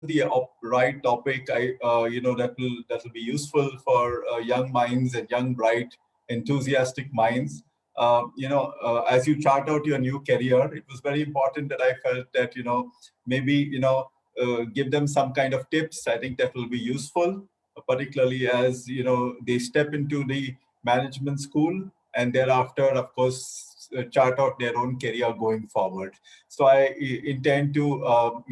the right topic. That will be useful for young minds and young, bright, enthusiastic minds. As you chart out your new career, it was very important that I felt that maybe give them some kind of tips. I think that will be useful, particularly as they step into the management school and thereafter, of course, chart out their own career going forward. So I intend to,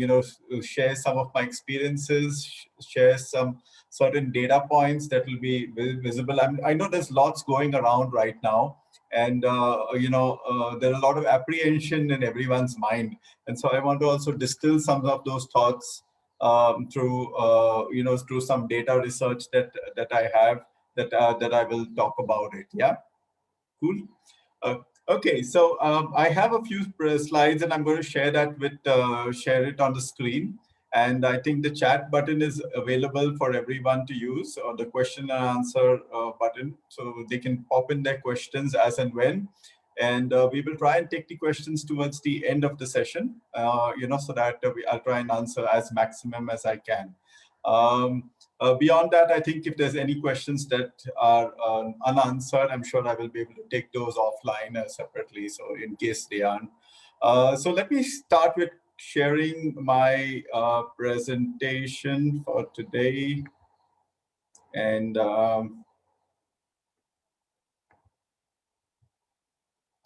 share some of my experiences, share some certain data points that will be visible. I know there's lots going around right now, and there are a lot of apprehension in everyone's mind, and so I want to also distill some of those thoughts through some data research that I have that I will talk about it. Yeah, cool. Uh, okay, so I have a few slides, and I'm going to share it on the screen. And I think the chat button is available for everyone to use, or the question and answer button, so they can pop in their questions as and when. And we will try and take the questions towards the end of the session, so that I'll try and answer as maximum as I can. Beyond that, I think if there's any questions that are unanswered, I'm sure I will be able to take those offline separately, so in case they aren't. So let me start with sharing my presentation for today. And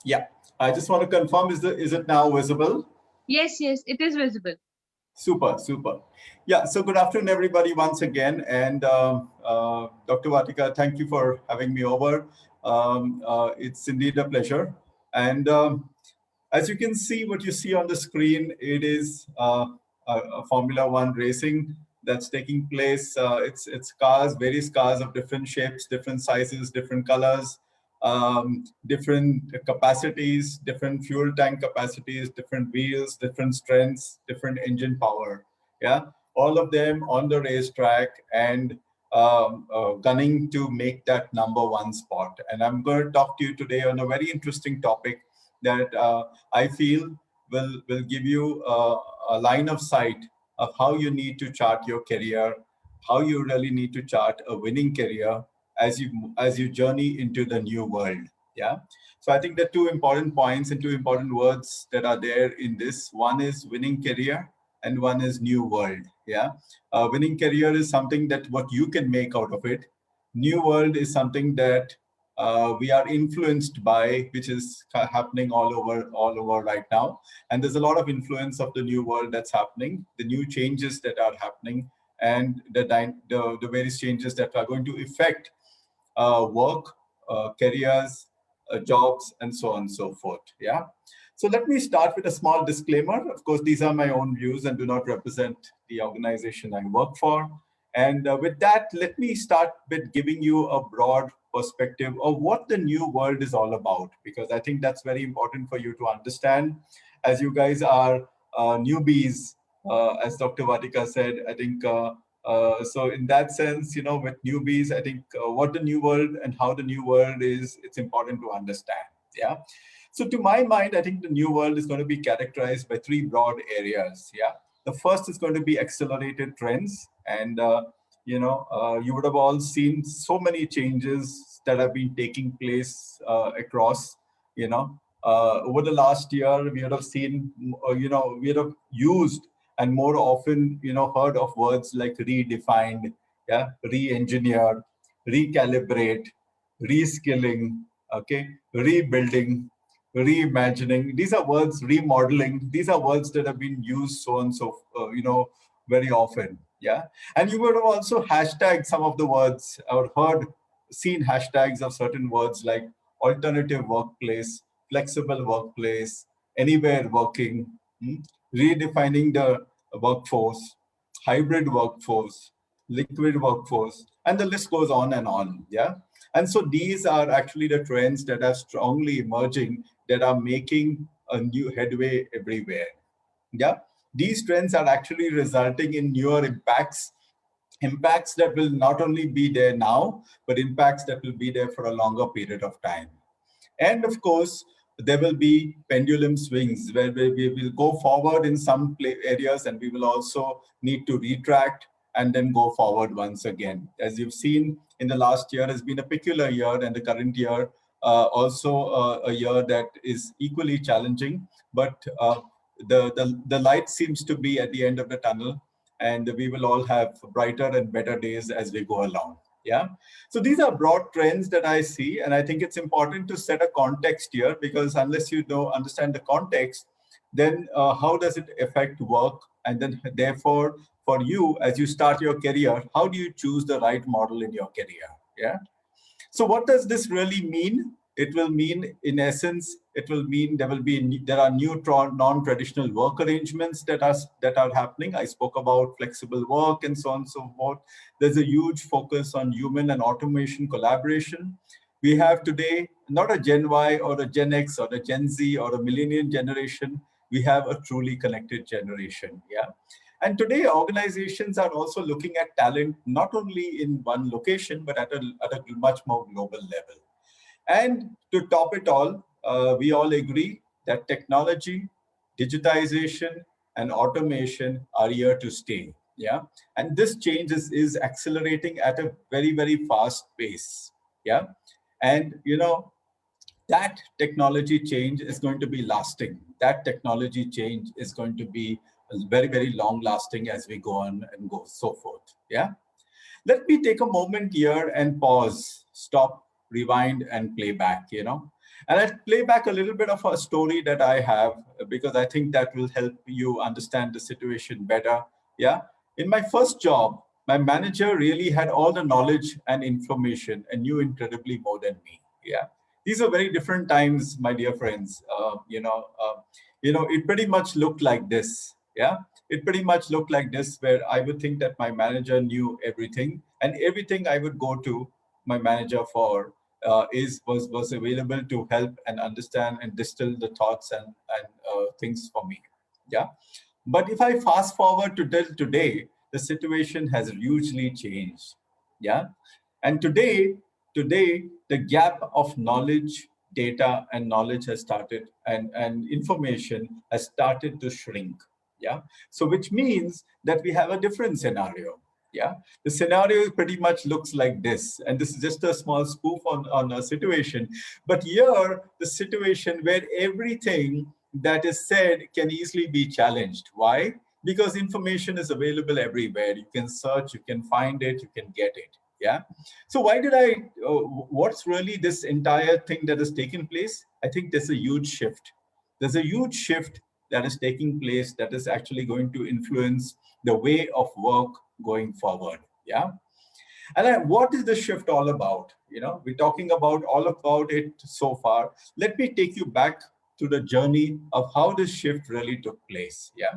yeah, I just want to confirm, is it now visible? Yes, it is visible. Super, super. Yeah, so good afternoon, everybody, once again. And Dr. Vatika, thank you for having me over. It's indeed a pleasure. And as you can see, what you see on the screen, it is a Formula One racing that's taking place. It's cars, various cars of different shapes, different sizes, different colors, different capacities, different fuel tank capacities, different wheels, different strengths, different engine power. Yeah, all of them on the racetrack and gunning to make that number one spot. And I'm going to talk to you today on a very interesting topic that I feel will give you a line of sight of how you need to chart your career, how you really need to chart a winning career as you journey into the new world. Yeah. So I think the two important points and two important words that are there in this. One is winning career and one is new world. Yeah. Winning career is something that what you can make out of it. New world is something that we are influenced by, which is happening all over right now. And there's a lot of influence of the new world that's happening, the new changes that are happening, and the various changes that are going to affect work, careers, jobs, and so on and so forth. Yeah. So let me start with a small disclaimer. Of course, these are my own views and do not represent the organization I work for. And with that, let me start with giving you a broad perspective of what the new world is all about, because I think that's very important for you to understand. As you guys are newbies, as Dr. Vatika said, I think so in that sense, with newbies, I think what the new world and how the new world is, it's important to understand. Yeah. So to my mind, I think the new world is going to be characterized by three broad areas. Yeah. The first is going to be accelerated trends. And, you would have all seen so many changes that have been taking place across, over the last year, we would have seen, we would have used and more often, heard of words like redefined, yeah, re-engineer, recalibrate, reskilling, okay, rebuilding, reimagining. These are words, remodeling. These are words that have been used so and so, very often. Yeah, and you would have also hashtagged some of the words or seen hashtags of certain words like alternative workplace, flexible workplace, anywhere working, redefining the workforce, hybrid workforce, liquid workforce, and the list goes on and on. Yeah. And so these are actually the trends that are strongly emerging that are making a new headway everywhere. Yeah. These trends are actually resulting in newer impacts that will not only be there now, but impacts that will be there for a longer period of time. And of course, there will be pendulum swings where we will go forward in some areas, and we will also need to retract and then go forward once again. As you've seen, in the last year has been a peculiar year, and the current year also a year that is equally challenging. But the light seems to be at the end of the tunnel, and we will all have brighter and better days as we go along. Yeah. So these are broad trends that I see, and I think it's important to set a context here, because unless you know understand the context, then how does it affect work? And then therefore, for you, as you start your career, how do you choose the right model in your career? Yeah. So what does this really mean? It will mean, in essence, it will mean there are new non-traditional work arrangements that are happening. I spoke about flexible work and so on and so forth. There's a huge focus on human and automation collaboration. We have today not a Gen Y or a Gen X or a Gen Z or a millennial generation. We have a truly connected generation. Yeah. And today, organizations are also looking at talent not only in one location, but at a much more global level. And to top it all, we all agree that technology, digitization, and automation are here to stay. Yeah. And this change is accelerating at a very, very fast pace. Yeah. And, that technology change is going to be lasting. That technology change is going to be very, very long lasting as we go on and go so forth. Yeah. Let me take a moment here and pause, stop, rewind, and play back, And I'll play back a little bit of a story that I have, because I think that will help you understand the situation better. Yeah. In my first job, my manager really had all the knowledge and information and knew incredibly more than me. Yeah. These are very different times, my dear friends. It pretty much looked like this. Yeah. It pretty much looked like this, where I would think that my manager knew everything, and everything I would go to my manager for was available to help and understand and distill the thoughts and things for me. Yeah. But if I fast forward to till today, the situation has hugely changed. Yeah. And today, the gap of knowledge, data, and knowledge has started, and information has started to shrink. Yeah. So which means that we have a different scenario. Yeah. The scenario pretty much looks like this. And this is just a small spoof on a situation. But here, the situation where everything that is said can easily be challenged. Why? Because information is available everywhere. You can search, you can find it, you can get it. Yeah. So what's really this entire thing that has taken place? I think there's a huge shift. There's a huge shift that is taking place that is actually going to influence the way of work going forward. Yeah. And what is the shift all about? We're talking about all about it so far. Let me take you back to the journey of how this shift really took place. Yeah.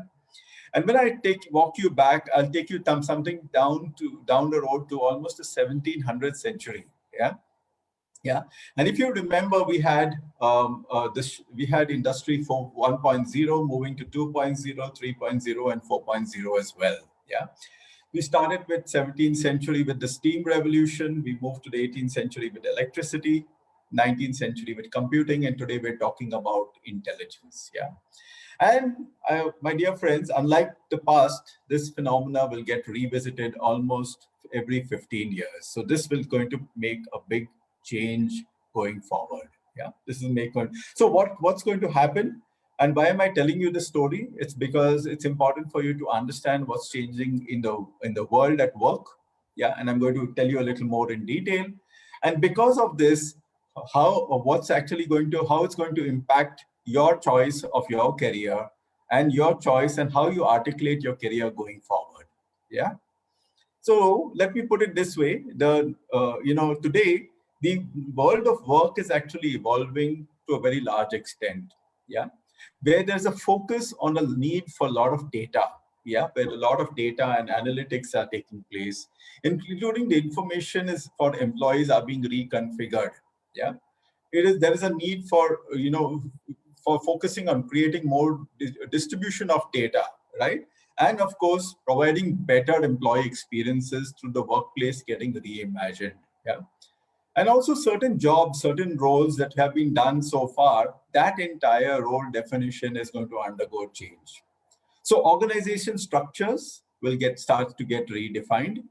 And when I walk you back, I'll take you something down the road to almost the 1700th century. Yeah. Yeah. And if you remember, we had industry for 1.0 moving to 2.0, 3.0, and 4.0 as well. Yeah. We started with 17th century with the steam revolution. We moved to the 18th century with electricity, 19th century with computing, and today we're talking about intelligence. Yeah. And my dear friends, unlike the past, this phenomena will get revisited almost every 15 years. So this will going to make a big change going forward. Yeah, this is so what's going to happen? And why am I telling you this story? It's because it's important for you to understand what's changing in the world at work. Yeah, and I'm going to tell you a little more in detail. And because of this, how it's going to impact your choice of your career and your choice and how you articulate your career going forward. Yeah. So let me put it this way: today the world of work is actually evolving to a very large extent. Yeah, where there's a focus on the need for a lot of data. Yeah, where a lot of data and analytics are taking place, including the information is for employees are being reconfigured. Yeah, there is a need for focusing on creating more distribution of data, right? And of course, providing better employee experiences through the workplace getting reimagined. Yeah. And also certain jobs, certain roles that have been done so far, that entire role definition is going to undergo change. So organization structures will start to get redefined,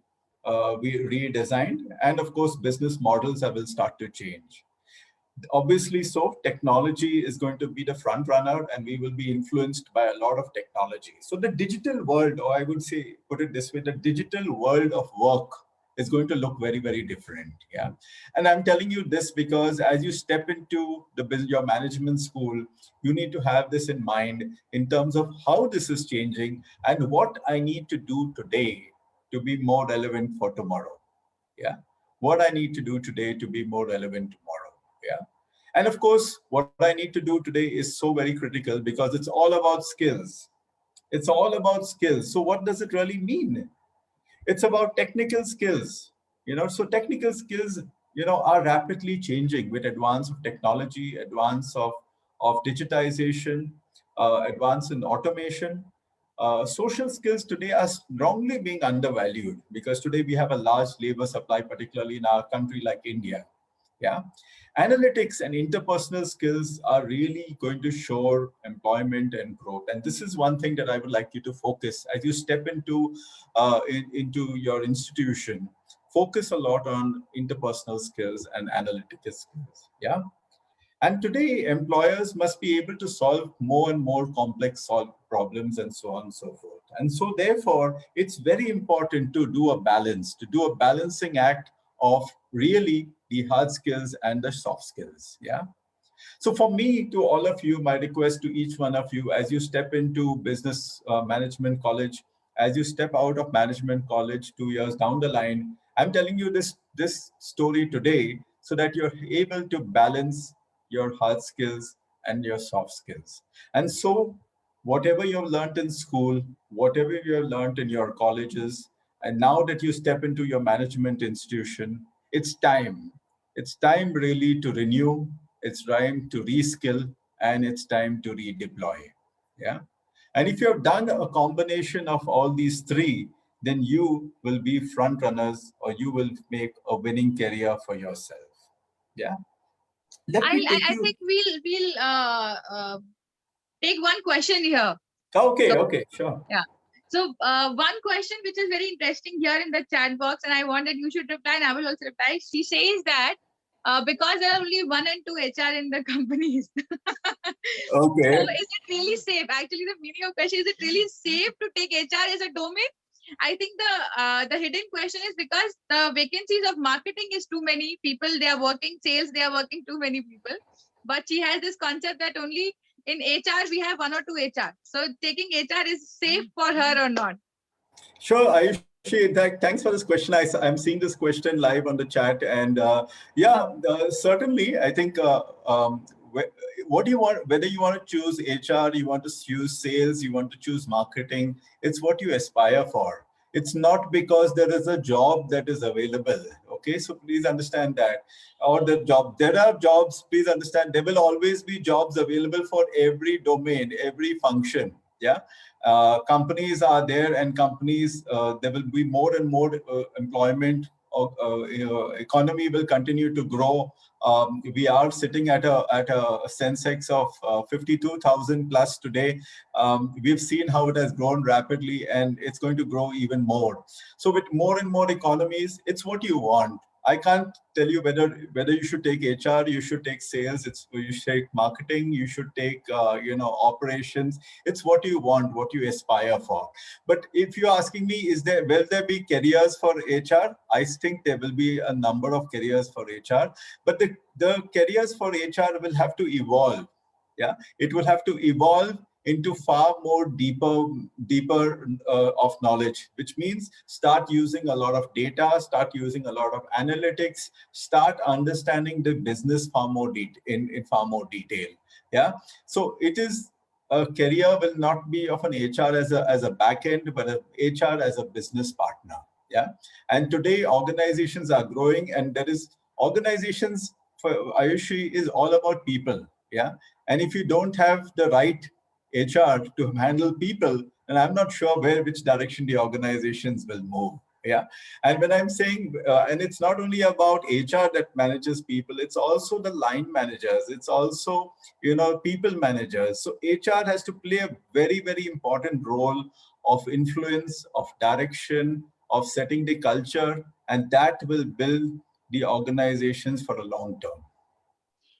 redesigned, and of course, business models will start to change. Obviously, so technology is going to be the front runner, and we will be influenced by a lot of technology. So the digital world, or I would say, put it this way, the digital world of work is going to look very, very different. Yeah. And I'm telling you this because as you step into your management school, you need to have this in mind in terms of how this is changing and what I need to do today to be more relevant for tomorrow. Yeah. What I need to do today to be more relevant tomorrow. Yeah. And of course, what I need to do today is so very critical because it's all about skills. It's all about skills. So what does it really mean? It's about technical skills. So technical skills, are rapidly changing with advance of technology, advance of digitization, advance in automation. Social skills today are strongly being undervalued because today we have a large labor supply, particularly in our country like India. Yeah. Analytics and interpersonal skills are really going to show employment and growth. And this is one thing that I would like you to focus as you step into your institution. Focus a lot on interpersonal skills and analytical skills. Yeah. And today, employers must be able to solve more and more complex problems and so on and so forth. And so, therefore, it's very important to do a balance, to do a balancing act of really the hard skills and the soft skills. Yeah. So for me, to all of you, my request to each one of you, as you step into business management college, as you step out of management college 2 years down the line, I'm telling you this story today so that you're able to balance your hard skills and your soft skills. And so whatever you've learned in school, whatever you have learned in your colleges, and now that you step into your management institution, it's time. It's time really to renew, it's time to reskill, and it's time to redeploy. Yeah. And if you have done a combination of all these three, then you will be front runners or you will make a winning career for yourself. Yeah. Let me take I you. think we'll take one question here. Okay, So okay, sure. yeah. So one question which is very interesting here in the chat box, and I want that you should reply, and I will also reply. She says that because there are only one and two HR in the companies. So Okay. is it really safe? Actually, the meaning of question is it really safe to take HR as a domain? I think the hidden question is because the vacancies of marketing is too many people. They are working sales. They are working too many people. But she has this concept that only in HR we have one or two HR. So taking HR is safe for her or not? Sure, Ayushi, thanks for this question. I'm seeing this question live on the chat. And yeah, certainly, I think what do you want, whether you want to choose HR, you want to choose sales, you want to choose marketing, it's what you aspire for. It's not because there is a job that is available. Okay, so please understand that. Or there are jobs, please understand, there will always be jobs available for every domain, every function. Yeah. Companies are there, and companies, there will be more and more employment. Economy will continue to grow. We are sitting at a Sensex of 52,000 plus today. We've seen how it has grown rapidly, and it's going to grow even more. So with more and more economies, it's what you want. I can't tell you whether you should take HR, you should take sales, you should take marketing, you should take operations. It's what you want, what you aspire for. But if you're asking me, will there be careers for HR? I think there will be a number of careers for HR, but the careers for HR will have to evolve. Yeah, it will have to evolve into far more deeper of knowledge, which means start using a lot of data, start using a lot of analytics, start understanding the business far more in far more detail. Yeah, so it is a career will not be of an HR as a back end, but a HR as a business partner. Yeah, and today organizations are growing, and there is organizations for Ayushi is all about people. Yeah, and if you don't have the right HR to handle people, then I'm not sure which direction the organizations will move. Yeah. And when I'm saying, and it's not only about HR that manages people, it's also the line managers. It's also, people managers. So HR has to play a very, very important role of influence, of direction, of setting the culture, and that will build the organizations for a long term.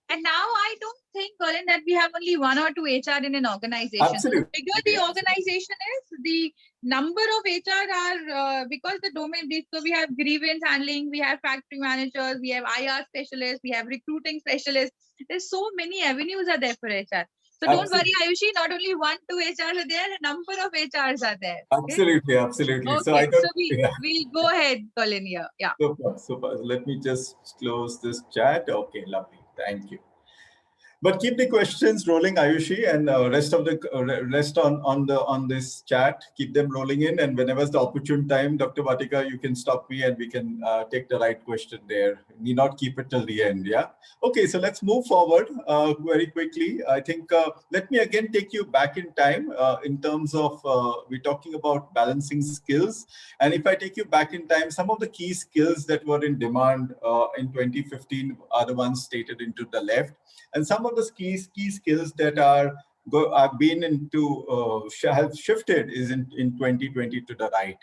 And now I don't think, Colin, that we have only one or two HR in an organization. So the Absolutely. bigger the organization is, the number of HR are, because the domain, so we have grievance handling, we have factory managers, we have IR specialists, we have recruiting specialists. There's so many avenues are there for HR. So don't worry, Absolutely. Ayushi, not only one, two HRs are there, a number of HRs are there. Okay. Absolutely. Absolutely. So I Okay. So don't, yeah. we'll go ahead, Colin, here. Yeah. Super, super. Let me just close this chat. Okay, lovely. Thank you. But keep the questions rolling, Ayushi, and rest on this chat. Keep them rolling in, and whenever's the opportune time, Dr. Vatika, you can stop me, and we can take the right question there. Need not keep it till the end. Yeah. Okay. So let's move forward very quickly. I think let me again take you back in time in terms of we're talking about balancing skills, and if I take you back in time, some of the key skills that were in demand in 2015 are the ones stated into the left. And some of the key skills that are been into have shifted is in 2020 to the right.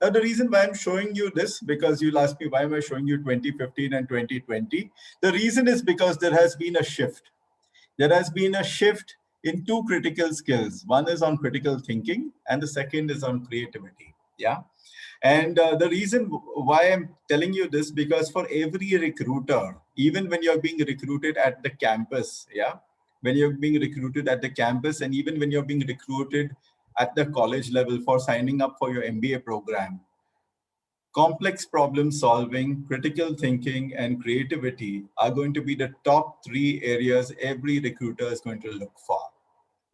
Now, the reason why I'm showing you this, because you'll ask me, why am I showing you 2015 and 2020? The reason is because there has been a shift. There has been a shift in two critical skills. One is on critical thinking, and the second is on creativity. Yeah. And the reason why I'm telling you this, because for every recruiter, even when you're being recruited at the campus, yeah, when you're being recruited at the campus, and even when you're being recruited at the college level for signing up for your MBA program, complex problem solving, critical thinking, and creativity are going to be the top three areas every recruiter is going to look for.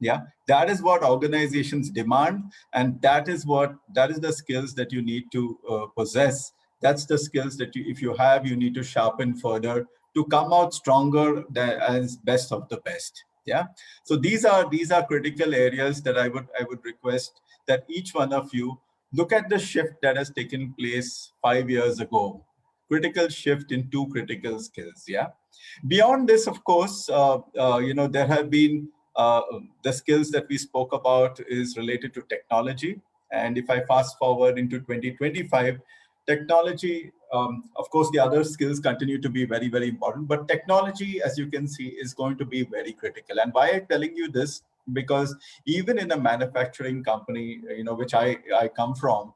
Yeah, that is what organizations demand, and that is the skills that you need to possess. That's the skills that if you have, you need to sharpen further to come out stronger as best of the best. Yeah. So these are critical areas that I would request that each one of you look at the shift that has taken place 5 years ago. Critical shift in two critical skills. Yeah. Beyond this, of course, there have been uh, the skills that we spoke about is related to technology. And if I fast forward into 2025, technology, of course, the other skills continue to be very, very important. But technology, as you can see, is going to be very critical. And why I'm telling you this? Because even in a manufacturing company, which I come from,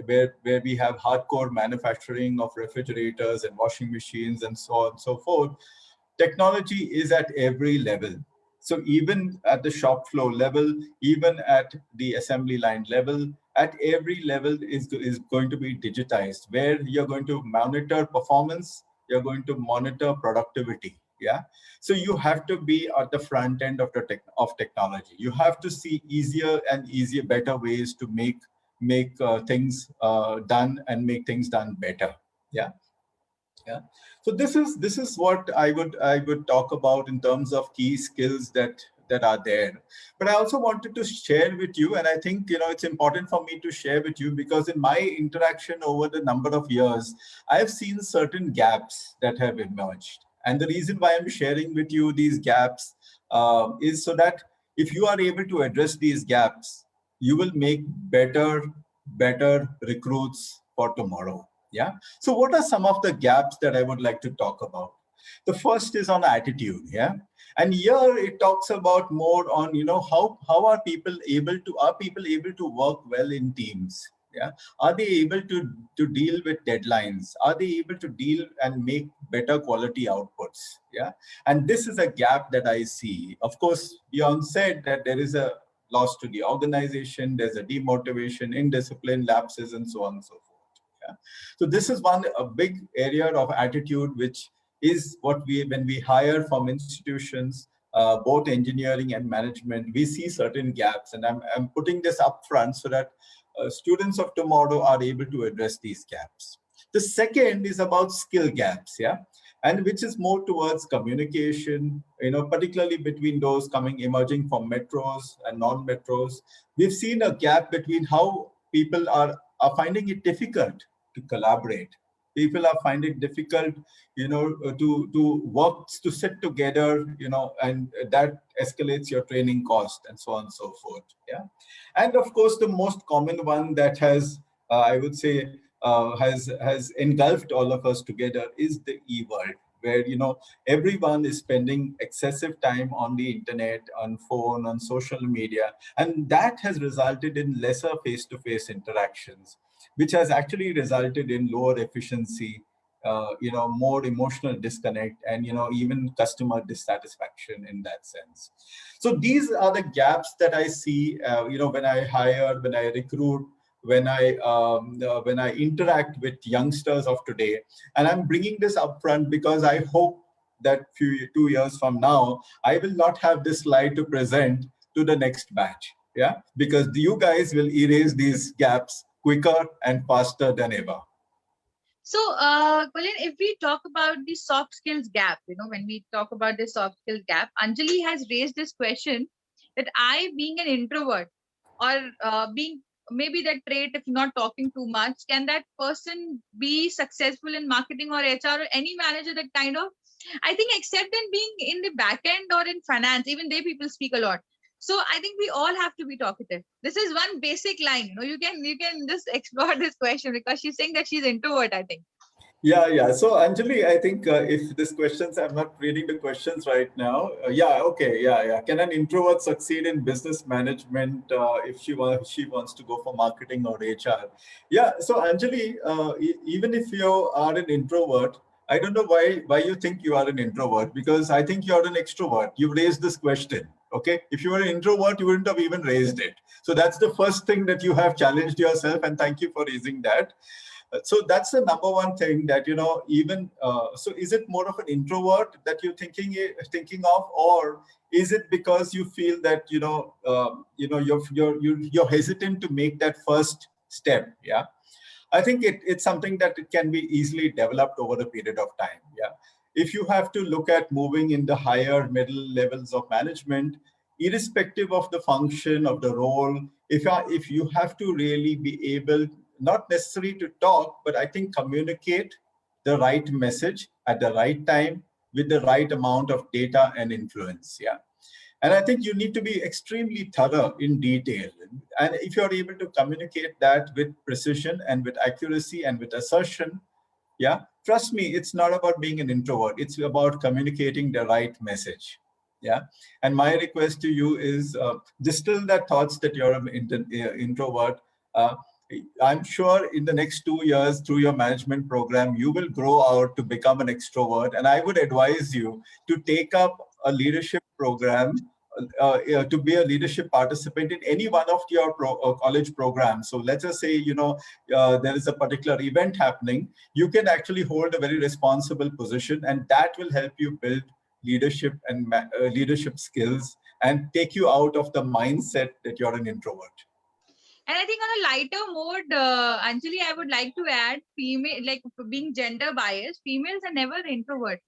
where we have hardcore manufacturing of refrigerators and washing machines and so on and so forth, technology is at every level. So even at the shop floor level, even at the assembly line level, at every level is going to be digitized, where you're going to monitor performance, you're going to monitor productivity. Yeah. So you have to be at the front end of technology. You have to see easier, better ways to make things done and make things done better. Yeah. Yeah. So this is what I would talk about in terms of key skills that are there. But I also wanted to share with you, and I think it's important for me to share with you, because in my interaction over the number of years, I have seen certain gaps that have emerged. And the reason why I'm sharing with you these gaps is so that if you are able to address these gaps, you will make better recruits for tomorrow. Yeah. So what are some of the gaps that I would like to talk about? The first is on attitude. Yeah. And here it talks about more on, how are people able to work well in teams? Yeah. Are they able to deal with deadlines? Are they able to deal and make better quality outputs? Yeah. And this is a gap that I see. Of course, Beyond said that there is a loss to the organization, there's a demotivation, indiscipline, lapses, and so on and so forth. Yeah. So this is a big area of attitude, which is what when we hire from institutions, both engineering and management, we see certain gaps, and I'm putting this up front so that students of tomorrow are able to address these gaps. The second is about skill gaps, yeah, and which is more towards communication, particularly between those emerging from metros and non-metros. We've seen a gap between how people are finding it difficult to collaborate. People are finding it difficult, to work, to sit together, and that escalates your training cost and so on and so forth. Yeah. And of course, the most common one that has, I would say, has engulfed all of us together is the e-world, where everyone is spending excessive time on the internet, on phone, on social media, and that has resulted in lesser face-to-face interactions, which has actually resulted in lower efficiency, more emotional disconnect, and even customer dissatisfaction in that sense. So these are the gaps that I see, when I hire, when I recruit, when I interact with youngsters of today. And I'm bringing this up front because I hope that 2 years from now, I will not have this slide to present to the next batch. Yeah, because you guys will erase these gaps quicker and faster than ever. So, Colin, if we talk about the soft skills gap, when we talk about the soft skills gap, Anjali has raised this question that I, being an introvert, or being maybe that trait, if not talking too much, can that person be successful in marketing or HR or any manager that kind of, I think, except in being in the back end or in finance, even they people speak a lot. So I think we all have to be talkative. This is one basic line. You can just explore this question because she's saying that she's introvert, I think. Yeah, yeah. So Anjali, I think if these questions, I'm not reading the questions right now. Yeah, okay, yeah, yeah. Can an introvert succeed in business management if she wants to go for marketing or HR? Yeah. So Anjali, even if you are an introvert, I don't know why you think you are an introvert, because I think you are an extrovert. You raised this question. Okay. If you were an introvert, you wouldn't have even raised it. So that's the first thing that you have challenged yourself, and thank you for raising that. So that's the number one thing that even so is it more of an introvert that you're thinking of, or is it because you feel that you're hesitant to make that first step? Yeah, I think it's something that it can be easily developed over a period of time. Yeah. If you have to look at moving in the higher middle levels of management, irrespective of the function of the role, if you have to really be able, not necessarily to talk, but I think communicate the right message at the right time with the right amount of data and influence. Yeah. And I think you need to be extremely thorough in detail. And if you're able to communicate that with precision and with accuracy and with assertion, yeah, trust me, it's not about being an introvert. It's about communicating the right message. Yeah. And my request to you is distill that thoughts that you're an introvert. Uh, I'm sure in the next 2 years, through your management program, you will grow out to become an extrovert. And I would advise you to take up a leadership program, to be a leadership participant in any one of your college programs. So let's just say, there is a particular event happening, you can actually hold a very responsible position, and that will help you build leadership and leadership skills and take you out of the mindset that you're an introvert. And I think on a lighter mode, Anjali, I would like to add female, like being gender biased, females are never introvert.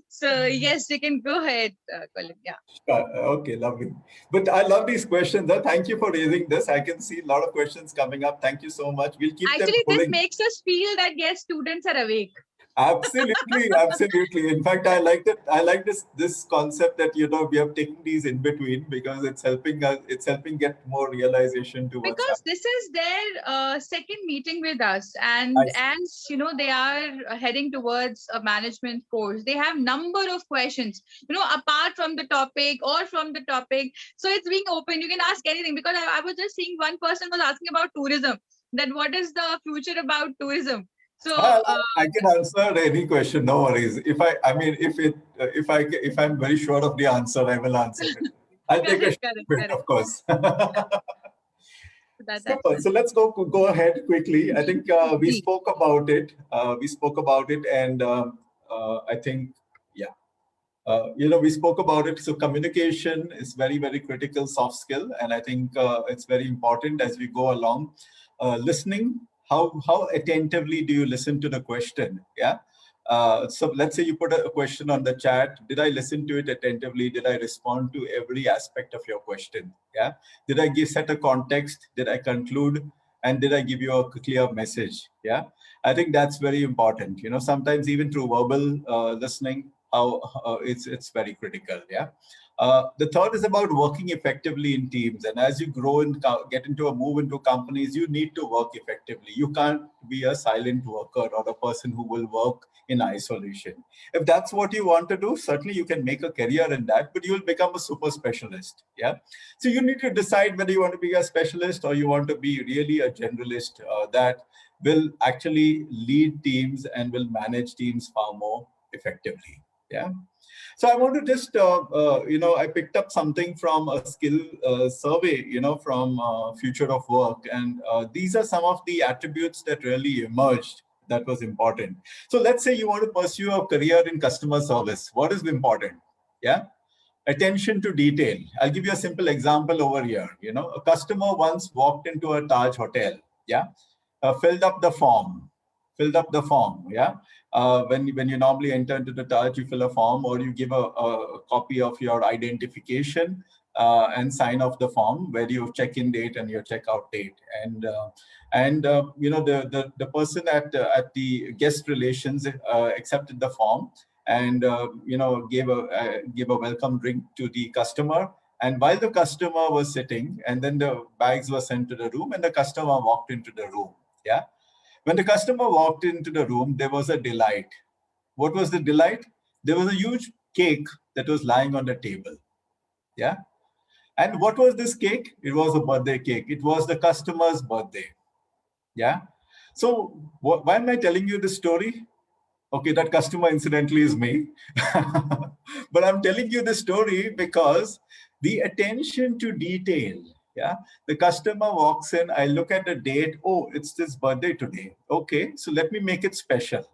So yes, you can go ahead, Colin. Yeah. Okay, lovely. But I love these questions. Thank you for raising this. I can see a lot of questions coming up. Thank you so much. We'll keep them Actually, this rolling. makes us feel that yes, students are awake. Absolutely, absolutely. In fact, I like that. I like this concept that we are taking these in between, because it's helping us. It's helping get more realization to what's Because happening. this is their second meeting with us, I and see. as you know, they are heading towards a management course. They have number of questions, apart from the topic or from the topic. So it's being open. You can ask anything, because I was just seeing one person was asking about tourism. That what is the future about tourism? So I can answer any question. No worries. I mean, if I'm very sure of the answer, I will answer it. I'll take a correct, shot correct, of it, correct. of course. So that's Super. fine. So let's go ahead quickly. I think we Ji. spoke about it. And I think, yeah, we spoke about it. So communication is very, very critical soft skill, and I think it's very important as we go along. Listening. How attentively do you listen to the question? Yeah. So let's say you put a question on the chat. Did I listen to it attentively? Did I respond to every aspect of your question? Yeah. Did I set a context? Did I conclude? And did I give you a clear message? Yeah. I think that's very important. Sometimes even through verbal listening, how it's very critical. Yeah. The third is about working effectively in teams. And as you grow and get into a move into companies, you need to work effectively. You can't be a silent worker or a person who will work in isolation. If that's what you want to do, certainly you can make a career in that, but you will become a super specialist. Yeah. So you need to decide whether you want to be a specialist or you want to be really a generalist that will actually lead teams and will manage teams far more effectively. Yeah. So I want to just, I picked up something from a skill survey, from Future of Work. And these are some of the attributes that really emerged that was important. So let's say you want to pursue a career in customer service. What is important? Yeah. Attention to detail. I'll give you a simple example over here. A customer once walked into a Taj hotel. Yeah. Filled up the form. Yeah. When you normally enter into the Taj, you fill a form or you give a copy of your identification and sign off the form where you check-in date and your check-out date. The person at the guest relations accepted the form and gave a welcome drink to the customer. And while the customer was sitting, and then the bags were sent to the room, and the customer walked into the room. Yeah. When the customer walked into the room, there was a delight. What was the delight? There was a huge cake that was lying on the table. Yeah. And what was this cake? It was a birthday cake. It was the customer's birthday. Yeah. So why am I telling you this story? Okay, that customer incidentally is me. But I'm telling you this story because the attention to detail. Yeah. The customer walks in, I look at the date. Oh, it's this birthday today. Okay. So let me make it special.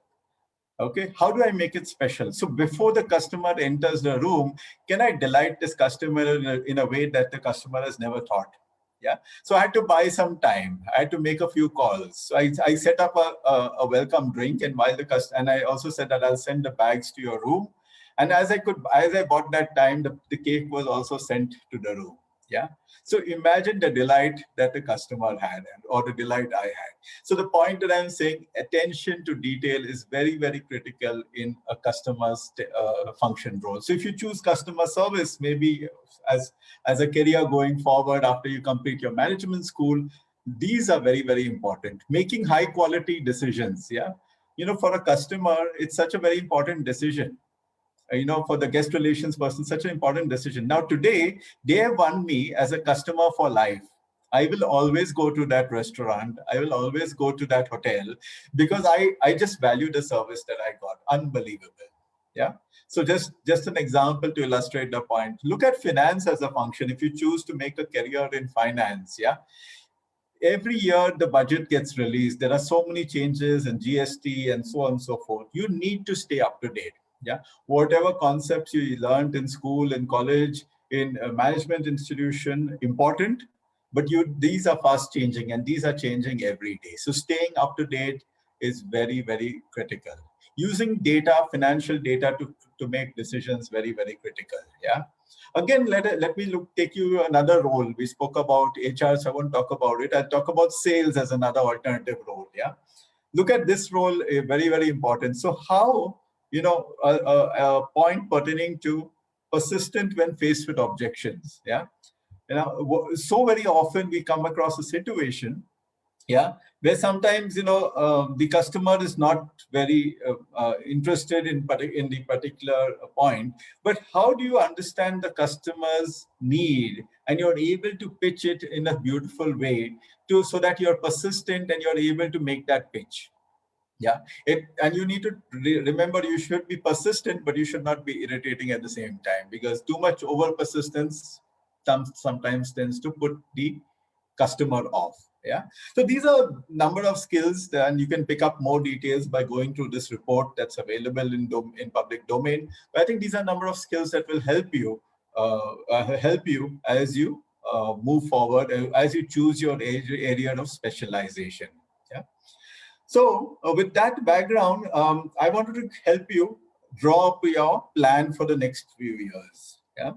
Okay, how do I make it special? So before the customer enters the room, can I delight this customer in a way that the customer has never thought? Yeah. So I had to buy some time. I had to make a few calls. So I set up a welcome drink, and and I also said that I'll send the bags to your room. And as I bought that time, the cake was also sent to the room. Yeah. So imagine the delight that the customer had or the delight I had. So the point that I'm saying, attention to detail is very, very critical in a customer's function role. So if you choose customer service, maybe as a career going forward after you complete your management school, these are very, very important. Making high quality decisions. Yeah. For a customer, it's such a very important decision. For the guest relations person, such an important decision. Now, today, they have won me as a customer for life. I will always go to that restaurant. I will always go to that hotel because I just value the service that I got. Unbelievable. Yeah. So just an example to illustrate the point. Look at finance as a function. If you choose to make a career in finance, yeah, every year the budget gets released. There are so many changes in GST and so on and so forth. You need to stay up to date. Yeah, whatever concepts you learned in school, in college, in a management institution, important, but these are fast changing and these are changing every day. So staying up to date is very, very critical. Using data, financial data to make decisions, very, very critical. Yeah. Again, let me take you another role. We spoke about HR, so I won't talk about it. I'll talk about sales as another alternative role. Yeah. Look at this role, very, very important. So how, a point pertaining to persistent when faced with objections. Yeah. So very often we come across a situation, yeah, where sometimes the customer is not very interested in the particular point, but how do you understand the customer's need and you're able to pitch it in a beautiful way so that you're persistent and you're able to make that pitch. Yeah, and you need to remember, you should be persistent, but you should not be irritating at the same time, because too much over persistence sometimes tends to put the customer off. Yeah. So these are number of skills, and you can pick up more details by going through this report that's available in public domain. But I think these are number of skills that will help you as you move forward, as you choose your area of specialization. Yeah. So with that background, I wanted to help you draw up your plan for the next few years. Yeah.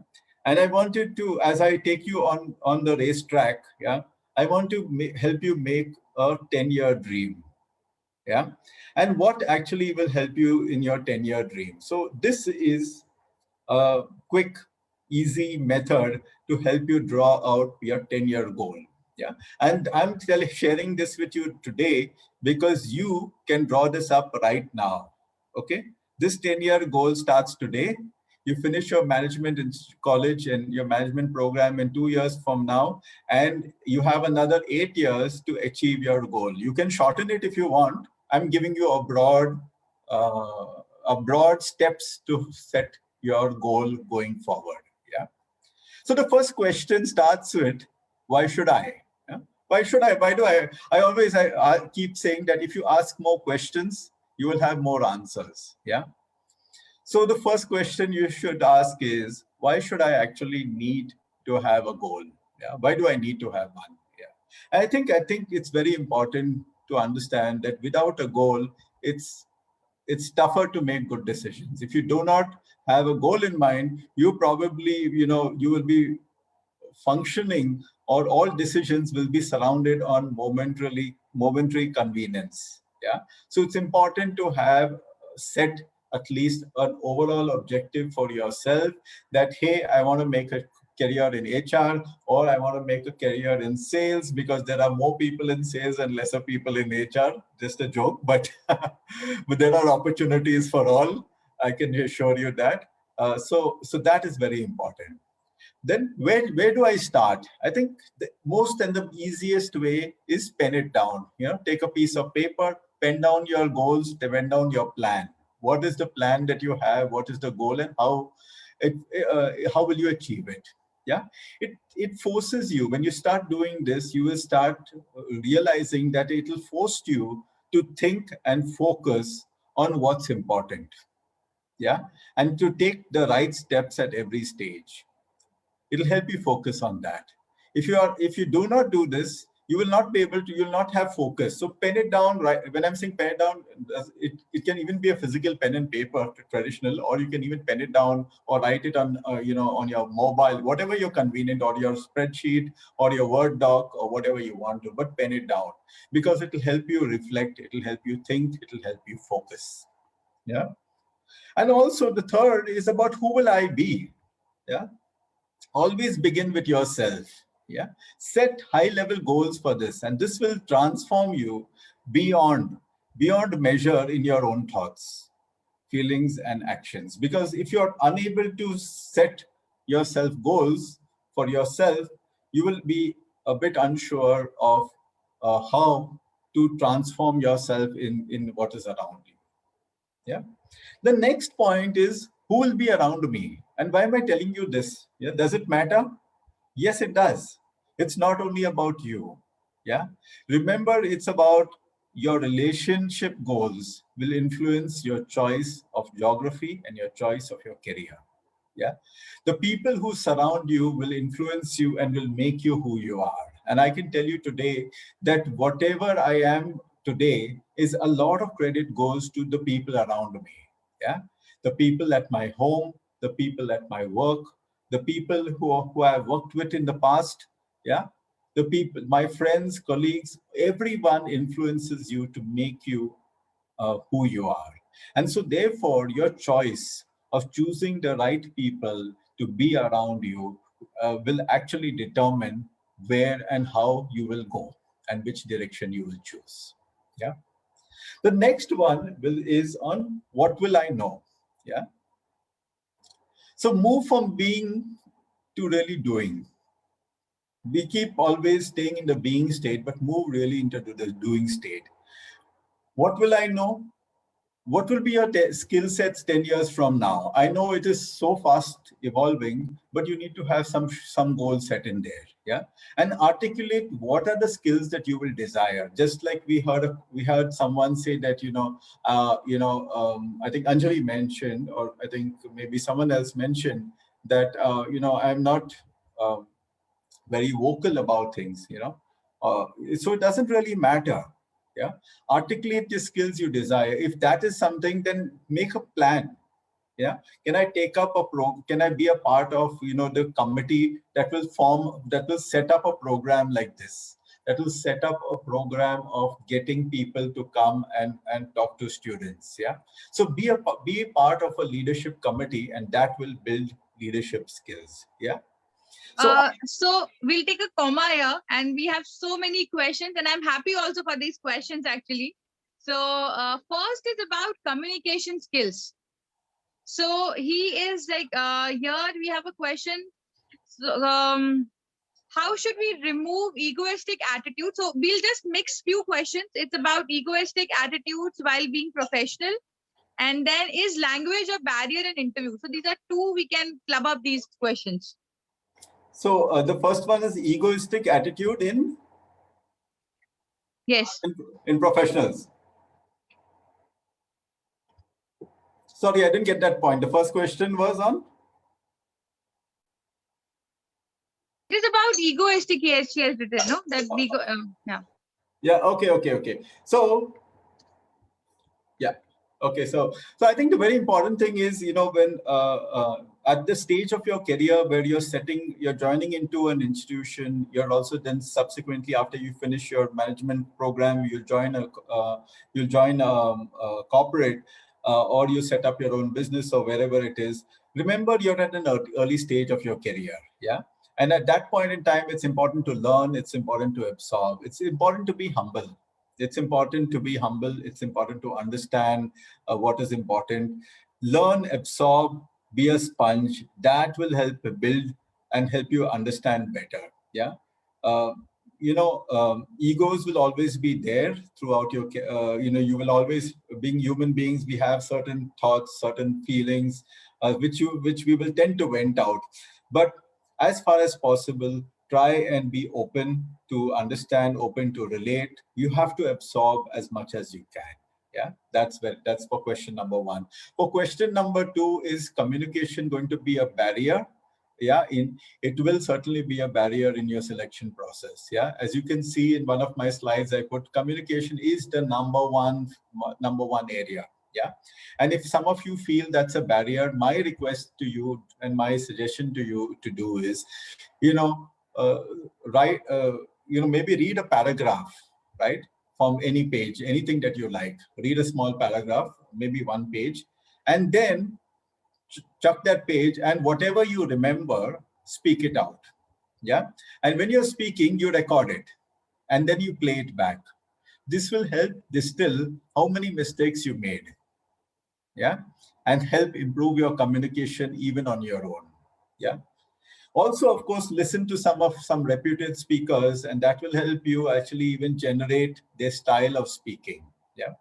And I wanted to, as I take you on the racetrack, yeah, I want to help you make a 10-year dream. Yeah. And what actually will help you in your 10-year dream? So this is a quick, easy method to help you draw out your 10-year goal. Yeah. And I'm sharing this with you today because you can draw this up right now. Okay. This 10-year goal starts today. You finish your management in college and your management program in 2 years from now, and you have another 8 years to achieve your goal. You can shorten it if you want. I'm giving you uh, a broad steps to set your goal going forward. Yeah. So the first question starts with, why should I? Yeah? Why should I? Why do I? I keep saying that if you ask more questions, you will have more answers. Yeah. So the first question you should ask is, why should I actually need to have a goal? Yeah. Why do I need to have one? Yeah. I think it's very important to understand that without a goal, it's it's tougher to make good decisions. If you do not have a goal in mind, you probably, you will be functioning, or all decisions will be surrounded on momentary convenience. Yeah. So it's important to have set at least an overall objective for yourself, that, hey, I want to make a career in HR, or I want to make a career in sales, because there are more people in sales and lesser people in HR. Just a joke, but but there are opportunities for all. I can assure you that. So that is very important. Then where do I start? I think the most and the easiest way is pen it down. Take a piece of paper, pen down your goals, pen down your plan. What is the plan that you have? What is the goal, and it how will you achieve it? Yeah, it forces you. When you start doing this, you will start realizing that it will force you to think and focus on what's important. Yeah, and to take the right steps at every stage. It'll help you focus on that. If you do not do this, you will not be able to, you'll not have focus. So pen it down. Right, when I'm saying pen it down, it can even be a physical pen and paper, traditional, or you can even pen it down or write it on on your mobile, whatever you're convenient, or your spreadsheet or your Word doc, or whatever you want to, but pen it down, because it will help you reflect, it will help you think, it will help you focus. Yeah. And also the third is about, who will I be? Yeah. Always begin with yourself. Yeah. Set high level goals for this, and this will transform you beyond measure in your own thoughts, feelings, and actions. Because if you're unable to set yourself goals for yourself, you will be a bit unsure of how to transform yourself in what is around you. Yeah. The next point is, who will be around me, and why am I telling you this? Yeah. Does it matter? Yes, it does. It's not only about you. Yeah. Remember, it's about your relationship goals will influence your choice of geography and your choice of your career. Yeah. The people who surround you will influence you and will make you who you are. And I can tell you today that whatever I am today is a lot of credit goes to the people around me. Yeah. The people at my home, the people at my work, the people who I've worked with in the past. Yeah. The people, my friends, colleagues, everyone influences you to make you who you are. And so, therefore, your choice of choosing the right people to be around you will actually determine where and how you will go and which direction you will choose. Yeah. The next one is on, what will I know? Yeah. So move from being to really doing. We keep always staying in the being state, but move really into the doing state. What will I know? What will be your skill sets 10 years from now? I know it is so fast evolving, but you need to have some goals set in there. Yeah. And articulate what are the skills that you will desire. Just like we heard someone say that, I think Anjali mentioned, or I think maybe someone else mentioned that, I'm not um, very vocal about things. So it doesn't really matter. Yeah, articulate the skills you desire. If that is something, then make a plan. Yeah, can I take up a can I be a part of the committee that will set up a program like this, that will set up a program of getting people to come and talk to students. Yeah, so be a part of a leadership committee, and that will build leadership skills. Yeah. So So we'll take a comma here, and we have so many questions, and I'm happy also for these questions actually. So first is about communication skills. So he is like, here we have a question. So, how should we remove egoistic attitudes? So we'll just mix few questions. It's about egoistic attitudes while being professional. And then, is language a barrier in interview? So these are two, we can club up these questions. So the first one is egoistic attitude in Yes. in professionals. Sorry, I didn't get that point. The first question was on. It is about egoistic. Yes, she has written, no? That we go. Yeah. Yeah. Okay. So yeah. Okay. So I think the very important thing is, when at the stage of your career where you're joining into an institution, you're also then subsequently, after you finish your management program, you'll join a corporate, or you set up your own business or wherever it is. Remember, you're at an early stage of your career. Yeah. And at that point in time, it's important to learn. It's important to absorb. It's important to be humble. It's important to be humble. It's important to understand what is important. Learn, absorb, be a sponge. That will help build and help you understand better. Yeah. Uh, Egos will always be there throughout your, you will always, being human beings, we have certain thoughts, certain feelings, which we will tend to vent out. But as far as possible, try and be open to understand, open to relate. You have to absorb as much as you can. Yeah, that's for question number one. For question number two, is communication going to be a barrier? Yeah, it will certainly be a barrier in your selection process. Yeah, as you can see in one of my slides, I put communication is the number one area. Yeah, and if some of you feel that's a barrier, my request to you and my suggestion to you to do is, uh, write, maybe read a paragraph, right, from any page, anything that you like. Read a small paragraph, maybe one page, and then chuck that page, and whatever you remember, speak it out. Yeah, and when you're speaking, you record it, and then you play it back. This will help distill how many mistakes you made. Yeah, and help improve your communication even on your own. Yeah. Also, of course, listen to some reputed speakers, and that will help you actually even generate their style of speaking. Yeah,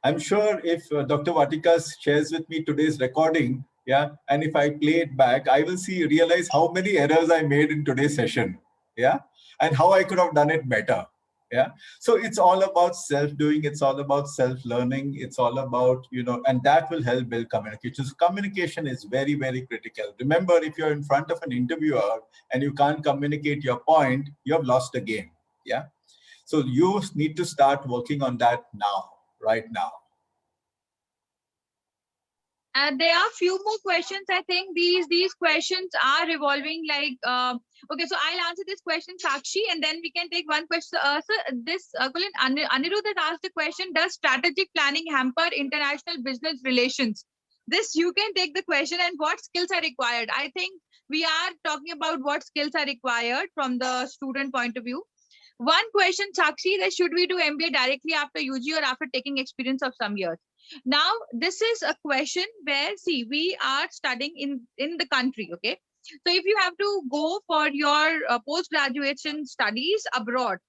I'm sure if Dr. Vatika shares with me today's recording, yeah, and if I play it back, I will realize how many errors I made in today's session. Yeah, and how I could have done it better. Yeah, so it's all about self-doing. It's all about self-learning. It's all about, and that will help build communication. So communication is very, very critical. Remember, if you're in front of an interviewer and you can't communicate your point, you have lost the game. Yeah. So you need to start working on that now, right now. There are few more questions. I think these questions are revolving like, okay, so I'll answer this question, Sakshi, and then we can take one question. So this Colin, Anirudh has asked the question: does strategic planning hamper international business relations? This you can take the question, and what skills are required. I think we are talking about what skills are required from the student point of view. One question, Sakshi, that should we do MBA directly after UG or after taking experience of some years? Now, this is a question where, see, we are studying in the country, okay? So if you have to go for your post-graduation studies abroad,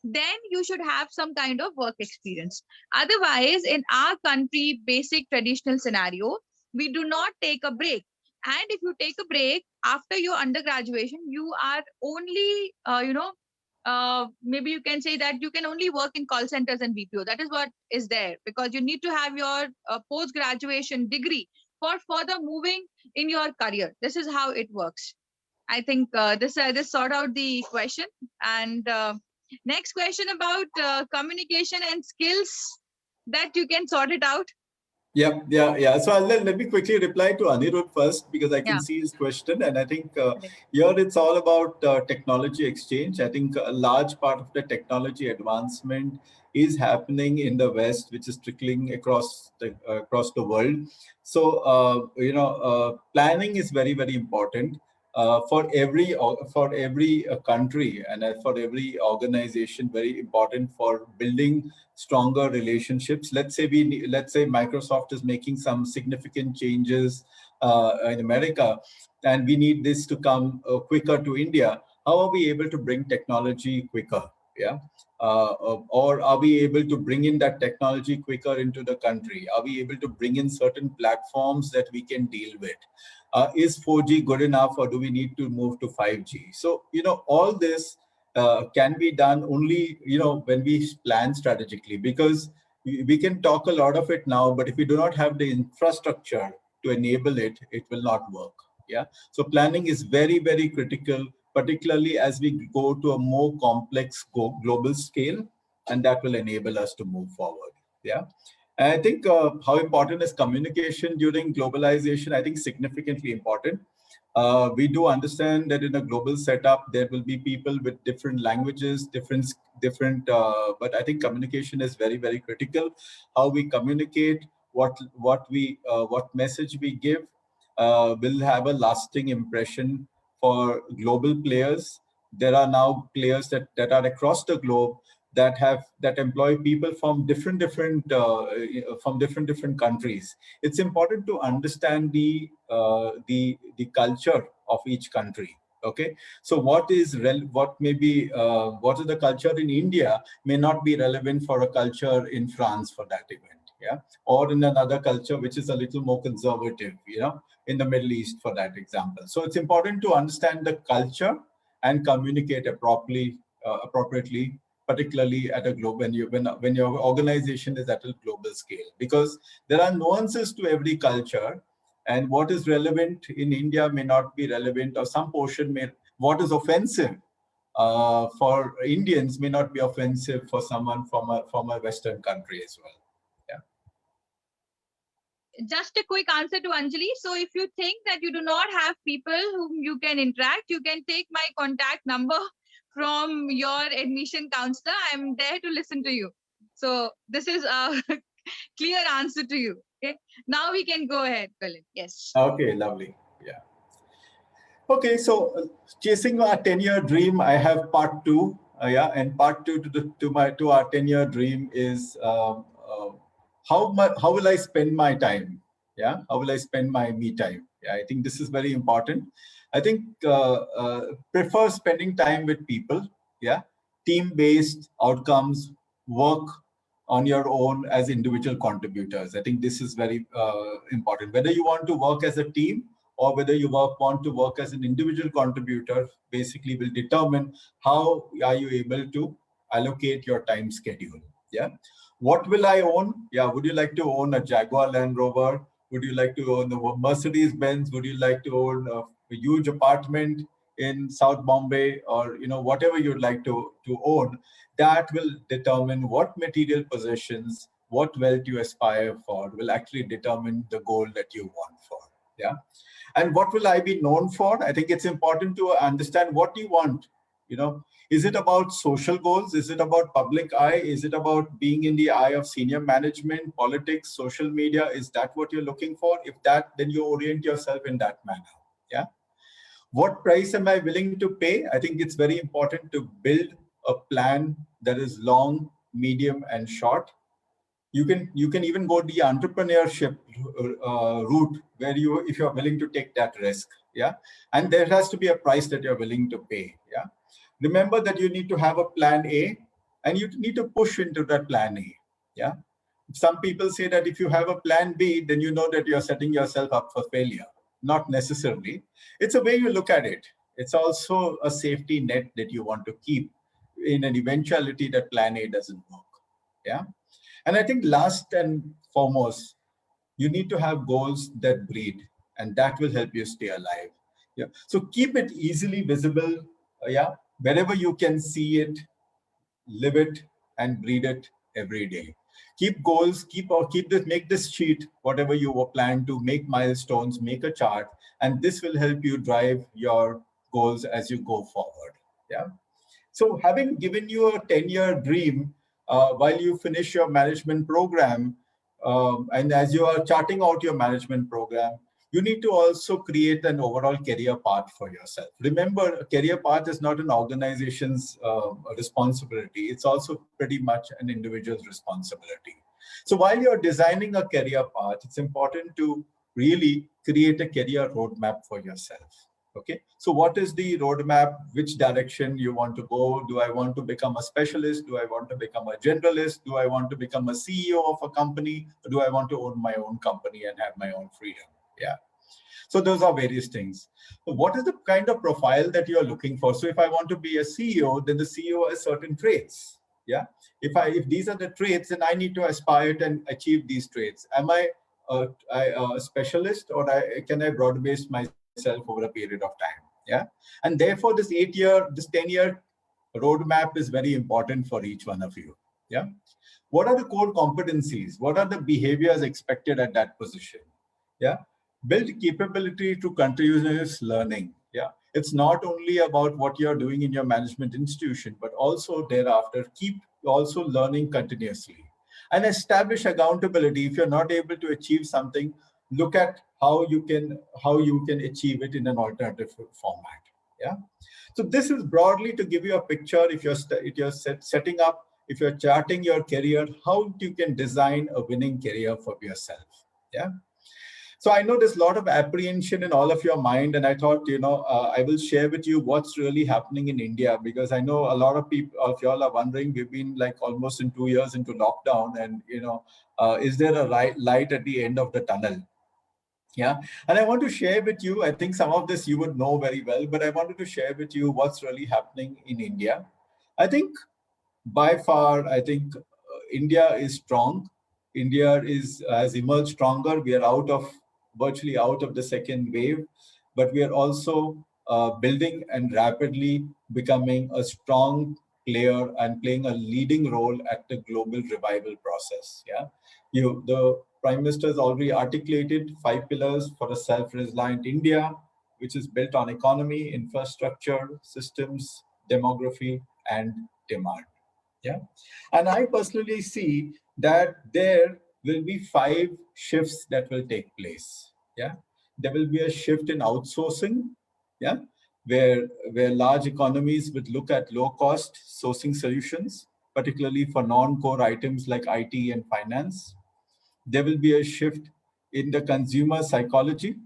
then you should have some kind of work experience. Otherwise, in our country, basic traditional scenario, we do not take a break. And if you take a break after your undergraduation, you are only, maybe you can say that you can only work in call centers and BPO. That is what is there, because you need to have your post-graduation degree for further moving in your career. This is how it works. I think this sort out the question. And Next question about communication and skills that you can sort it out. Yeah. So let me quickly reply to Anirudh first because I can Yeah. see his question. And I think Correct. here it's all about technology exchange. I think a large part of the technology advancement is happening in the West, which is trickling across the world. So, planning is very, very important. For every country and for every organization, very important for building stronger relationships. Let's say Microsoft is making some significant changes in America, and we need this to come quicker to India. How are we able to bring technology quicker? Yeah. Or are we able to bring in that technology quicker into the country? Are we able to bring in certain platforms that we can deal with? Is 4G good enough, or do we need to move to 5G? So, all this can be done only, when we plan strategically, because we can talk a lot of it now, but if we do not have the infrastructure to enable it, it will not work. Yeah. So planning is very, very critical, particularly as we go to a more complex global scale, and that will enable us to move forward. Yeah. And I think how important is communication during globalization? I think significantly important. We do understand that in a global setup, there will be people with different languages, different. But I think communication is very, very critical. How we communicate, what message we give, will have a lasting impression for global players. There are now players that are across the globe that employ people from different countries. It's important to understand the culture of each country. Okay, so what is the culture in India may not be relevant for a culture in France for that event. Yeah, or in another culture which is a little more conservative, in the Middle East for that example. So it's important to understand the culture and communicate appropriately, particularly at a globe when your organization is at a global scale, because there are nuances to every culture, and what is relevant in India may not be relevant, or some portion may what is offensive for Indians may not be offensive for someone from a Western country as well. Yeah. Just a quick answer to Anjali. So if you think that you do not have people whom you can interact, you can take my contact number from your admission counselor. I'm there to listen to you. So this is a clear answer to you. Okay. Now we can go ahead, Colin. Yes. Okay, lovely. Yeah. Okay, so chasing our 10-year dream, I have part two. Yeah, and part two to our 10-year dream is how will I spend my time? Yeah, how will I spend my me time? Yeah, I think this is very important. I think prefer spending time with people. Yeah, team-based outcomes, work on your own as individual contributors. I think this is very important. Whether you want to work as a team or whether you want to work as an individual contributor, basically will determine how are you able to allocate your time schedule. Yeah. What will I own? Yeah. Would you like to own a Jaguar Land Rover? Would you like to own a Mercedes Benz? Would you like to own a huge apartment in South Bombay, or whatever you'd like to own? That will determine what material possessions, what wealth you aspire for, will actually determine the goal that you want for. Yeah. And what will I be known for? I think it's important to understand what you want. Is it about social goals? Is it about public eye? Is it about being in the eye of senior management, politics, social media? Is that what you're looking for? If that, then you orient yourself in that manner. Yeah. What price am I willing to pay? I think it's very important to build a plan that is long, medium, and short. You can even go the entrepreneurship route, where if you're willing to take that risk. Yeah. And there has to be a price that you're willing to pay. Yeah. Remember that you need to have a plan A, and you need to push into that plan A. Yeah. Some people say that if you have a plan B, then you know that you're setting yourself up for failure. Not necessarily. It's a way you look at it. It's also a safety net that you want to keep in an eventuality that plan A doesn't work. Yeah. And I think last and foremost, you need to have goals that breed, and that will help you stay alive. Yeah. So keep it easily visible. Yeah. Wherever you can see it, live it, and breathe it every day. Keep goals, keep this, make this sheet, whatever you plan to make milestones, make a chart, and this will help you drive your goals as you go forward. Yeah. So, having given you a 10-year dream while you finish your management program, and as you are charting out your management program, you need to also create an overall career path for yourself. Remember, a career path is not an organization's responsibility, it's also pretty much an individual's responsibility. So, while you're designing a career path, it's important to really create a career roadmap for yourself. Okay, so what is the roadmap? Which direction you want to go? Do I want to become a specialist? Do I want to become a generalist? Do I want to become a CEO of a company? Or do I want to own my own company and have my own freedom? Yeah. So those are various things. So what is the kind of profile that you are looking for? So if I want to be a CEO, then the CEO has certain traits. Yeah. If these are the traits, then I need to aspire and achieve these traits. Am I a specialist, or can I broad base myself over a period of time? Yeah. And therefore, this 10-year roadmap is very important for each one of you. Yeah. What are the core competencies? What are the behaviors expected at that position? Yeah. Build capability to continuous learning. Yeah. It's not only about what you're doing in your management institution, but also thereafter keep also learning continuously. And establish accountability. If you're not able to achieve something, look at how you can achieve it in an alternative format. Yeah. So this is broadly to give you a picture. Setting up, if you're charting your career, how you can design a winning career for yourself. Yeah. So I know there's a lot of apprehension in all of your mind, and I thought, I will share with you what's really happening in India, because I know a lot of people of y'all are wondering. We've been like almost in 2 years into lockdown, and is there a light at the end of the tunnel? Yeah. And I want to share with you, I think some of this you would know very well, but I wanted to share with you what's really happening in India. I think by far, I think India is strong. India has emerged stronger. We are virtually out of the second wave, but we are also building and rapidly becoming a strong player and playing a leading role at the global revival process. Yeah, the Prime Minister has already articulated 5 pillars for a self-reliant India, which is built on economy, infrastructure, systems, demography, and demand. Yeah. And I personally see that there will be 5 shifts that will take place. Yeah. There will be a shift in outsourcing. Yeah. Where large economies would look at low cost sourcing solutions, particularly for non-core items like IT and finance. There will be a shift in the consumer psychology.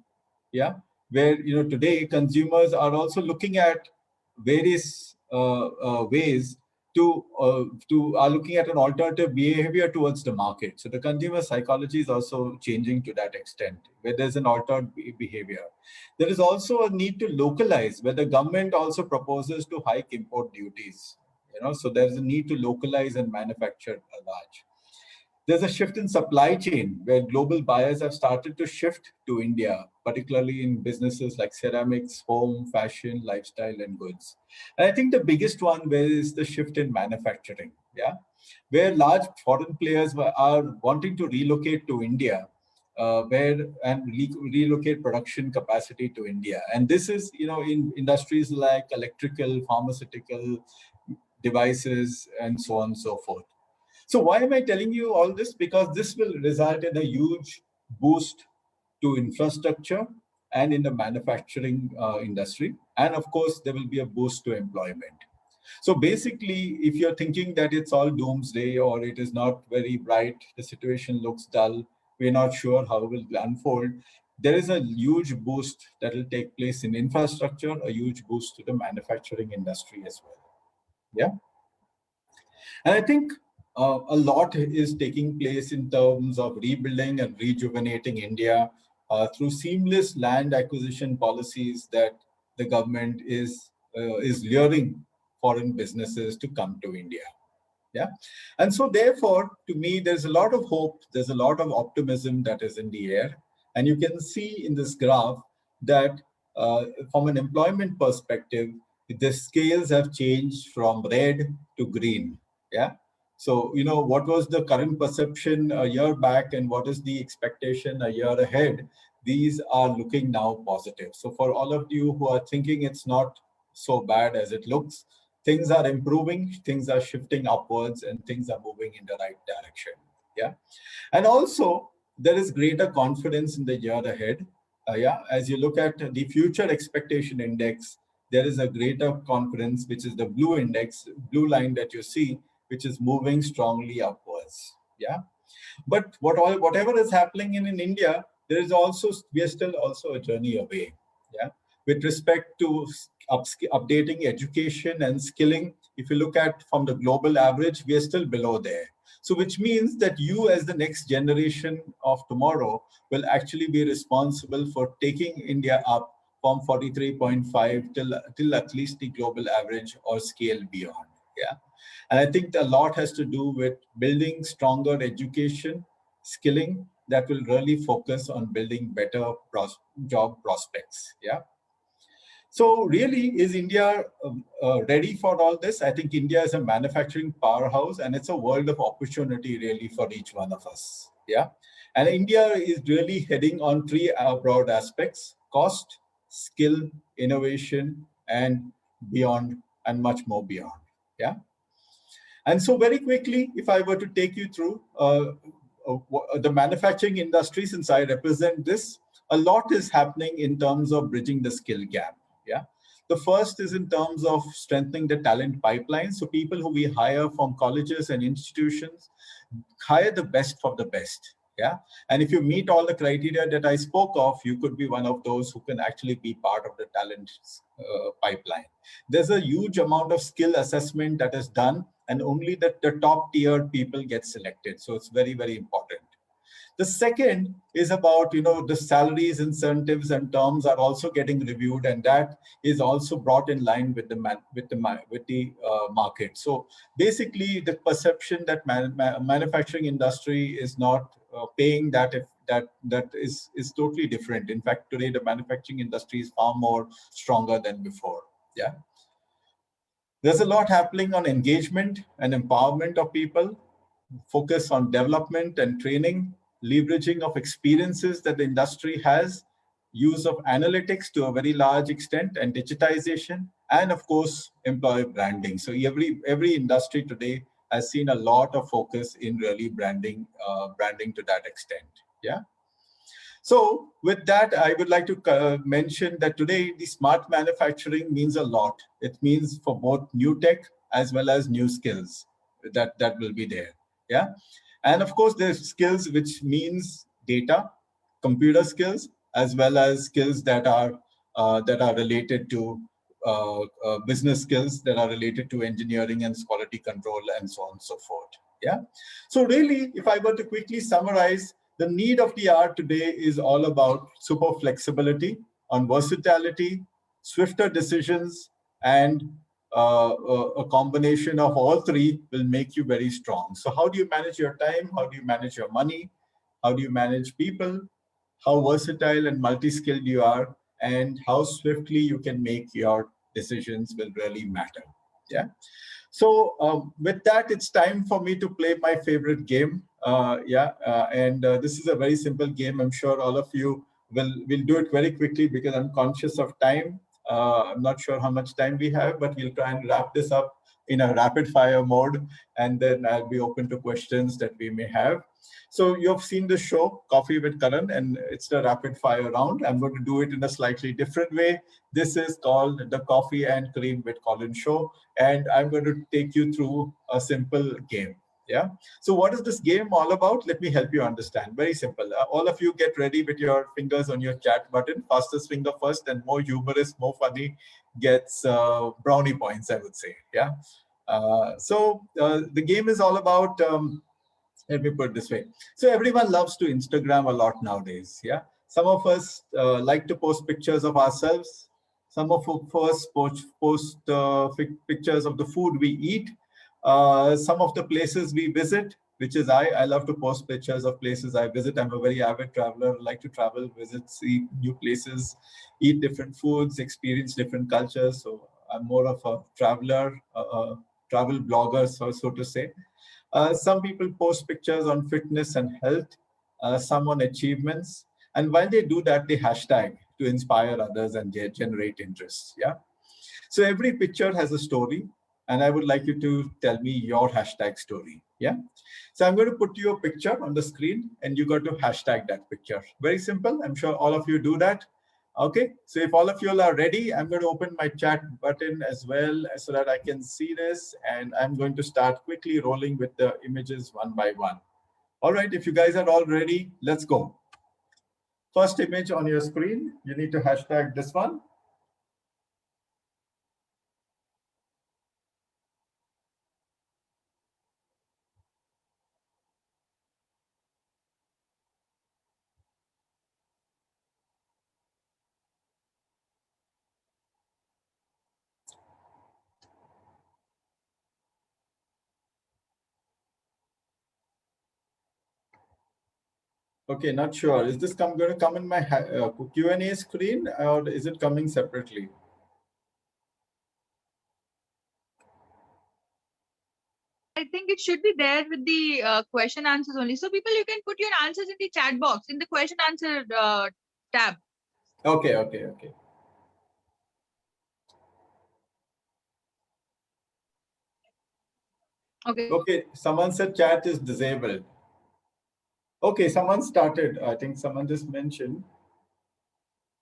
Yeah. Where today consumers are also looking at various ways to are looking at an alternative behavior towards the market. So the consumer psychology is also changing to that extent, where there's an altered behavior. There is also a need to localize, where the government also proposes to hike import duties. So there's a need to localize and manufacture a large. There's a shift in supply chain, where global buyers have started to shift to India, particularly in businesses like ceramics, home, fashion, lifestyle, and goods. And I think the biggest one where is the shift in manufacturing, yeah, where large foreign players are wanting to relocate to India, relocate production capacity to India. And this is, in industries like electrical, pharmaceutical, devices, and so on and so forth. So why am I telling you all this? Because this will result in a huge boost to infrastructure and in the manufacturing industry. And of course, there will be a boost to employment. So basically, if you're thinking that it's all doomsday or it is not very bright, the situation looks dull, we're not sure how it will unfold, there is a huge boost that will take place in infrastructure, a huge boost to the manufacturing industry as well. Yeah. And I think a lot is taking place in terms of rebuilding and rejuvenating India through seamless land acquisition policies that the government is luring foreign businesses to come to India. Yeah. And so therefore, to me, there's a lot of hope, there's a lot of optimism that is in the air. And you can see in this graph that from an employment perspective, the scales have changed from red to green. Yeah. So, what was the current perception a year back and what is the expectation a year ahead? These are looking now positive. So for all of you who are thinking it's not so bad as it looks, things are improving, things are shifting upwards, and things are moving in the right direction. Yeah. And also, there is greater confidence in the year ahead. Yeah, as you look at the future expectation index, there is a greater confidence, which is the blue index, blue line that you see, which is moving strongly upwards. Yeah. But whatever is happening in India, there is also we are still also a journey away. Yeah, with respect to updating education and skilling, if you look at from the global average, we are still below there. So, which means that you, as the next generation of tomorrow, will actually be responsible for taking India up from 43.5 till at least the global average or scale beyond. Yeah. And I think a lot has to do with building stronger education, skilling that will really focus on building better job prospects. Yeah. So, really, is India ready for all this? I think India is a manufacturing powerhouse and it's a world of opportunity, really, for each one of us. Yeah. And India is really heading on three broad aspects: cost, skill, innovation, and beyond, and much more beyond. Yeah. And so, very quickly, if I were to take you through the manufacturing industry, since I represent this, a lot is happening in terms of bridging the skill gap. Yeah. The first is in terms of strengthening the talent pipeline. So, people who we hire from colleges and institutions hire the best for the best. Yeah. And if you meet all the criteria that I spoke of, you could be one of those who can actually be part of the talent pipeline. There's a huge amount of skill assessment that is done, and only the top tier people get selected. So it's very, very important. The second is about, the salaries, incentives, and terms are also getting reviewed, and that is also brought in line with the market. So basically, the perception that manufacturing industry is not paying that is totally different. In fact, today the manufacturing industry is far more stronger than before. Yeah. There's a lot happening on engagement and empowerment of people, focus on development and training, leveraging of experiences that the industry has, use of analytics to a very large extent, and digitization, and of course, employer branding. So every industry today has seen a lot of focus in really branding to that extent. Yeah. So with that, I would like to mention that today the smart manufacturing means a lot. It means for both new tech as well as new skills that will be there. Yeah. And of course, there's skills which means data, computer skills, as well as skills that are related to business skills, that are related to engineering and quality control, and so on and so forth. Yeah. So really, if I were to quickly summarize, the need of the hour today is all about super flexibility, on versatility, swifter decisions, and a combination of all three will make you very strong. So how do you manage your time? How do you manage your money? How do you manage people? How versatile and multi-skilled you are, and how swiftly you can make your decisions will really matter. Yeah. So with that, it's time for me to play my favorite game. And this is a very simple game. I'm sure all of you will do it very quickly because I'm conscious of time. I'm not sure how much time we have, but we'll try and wrap this up in a rapid fire mode, and then I'll be open to questions that we may have. So you've seen the show, Coffee with Karan, and it's the rapid fire round. I'm going to do it in a slightly different way. This is called the Coffee and Cream with Colin show, and I'm going to take you through a simple game. Yeah. So what is this game all about? Let me help you understand. Very simple. All of you get ready with your fingers on your chat button. Fastest finger first, and more humorous, more funny gets brownie points, I would say. Yeah. The game is all about let me put it this way. So everyone loves to Instagram a lot nowadays. Yeah. Some of us like to post pictures of ourselves. Some of us post pictures of the food we eat. Some of the places we visit, which is I love to post pictures of places I visit. I'm a very avid traveler, like to travel, visit, see new places, eat different foods, experience different cultures. So I'm more of a traveler travel bloggers, so to say. Some people post pictures on fitness and health, some on achievements. And while they do that, they hashtag to inspire others and generate interest. Yeah. So every picture has a story, and I would like you to tell me your hashtag story. Yeah. So I'm going to put you a picture on the screen, and you got to hashtag that picture. Very simple. I'm sure all of you do that. Okay. So if all of you are ready, I'm going to open my chat button as well so that I can see this, and I'm going to start quickly rolling with the images one by one. All right. If you guys are all ready, let's go. First image on your screen, you need to hashtag this one. Okay, not sure. Is this going to come in my Q&A screen, or is it coming separately? I think it should be there with the question answers only. So people, you can put your answers in the chat box, in the question answer tab. Okay. Okay, someone said chat is disabled. Okay, someone started. I think someone just mentioned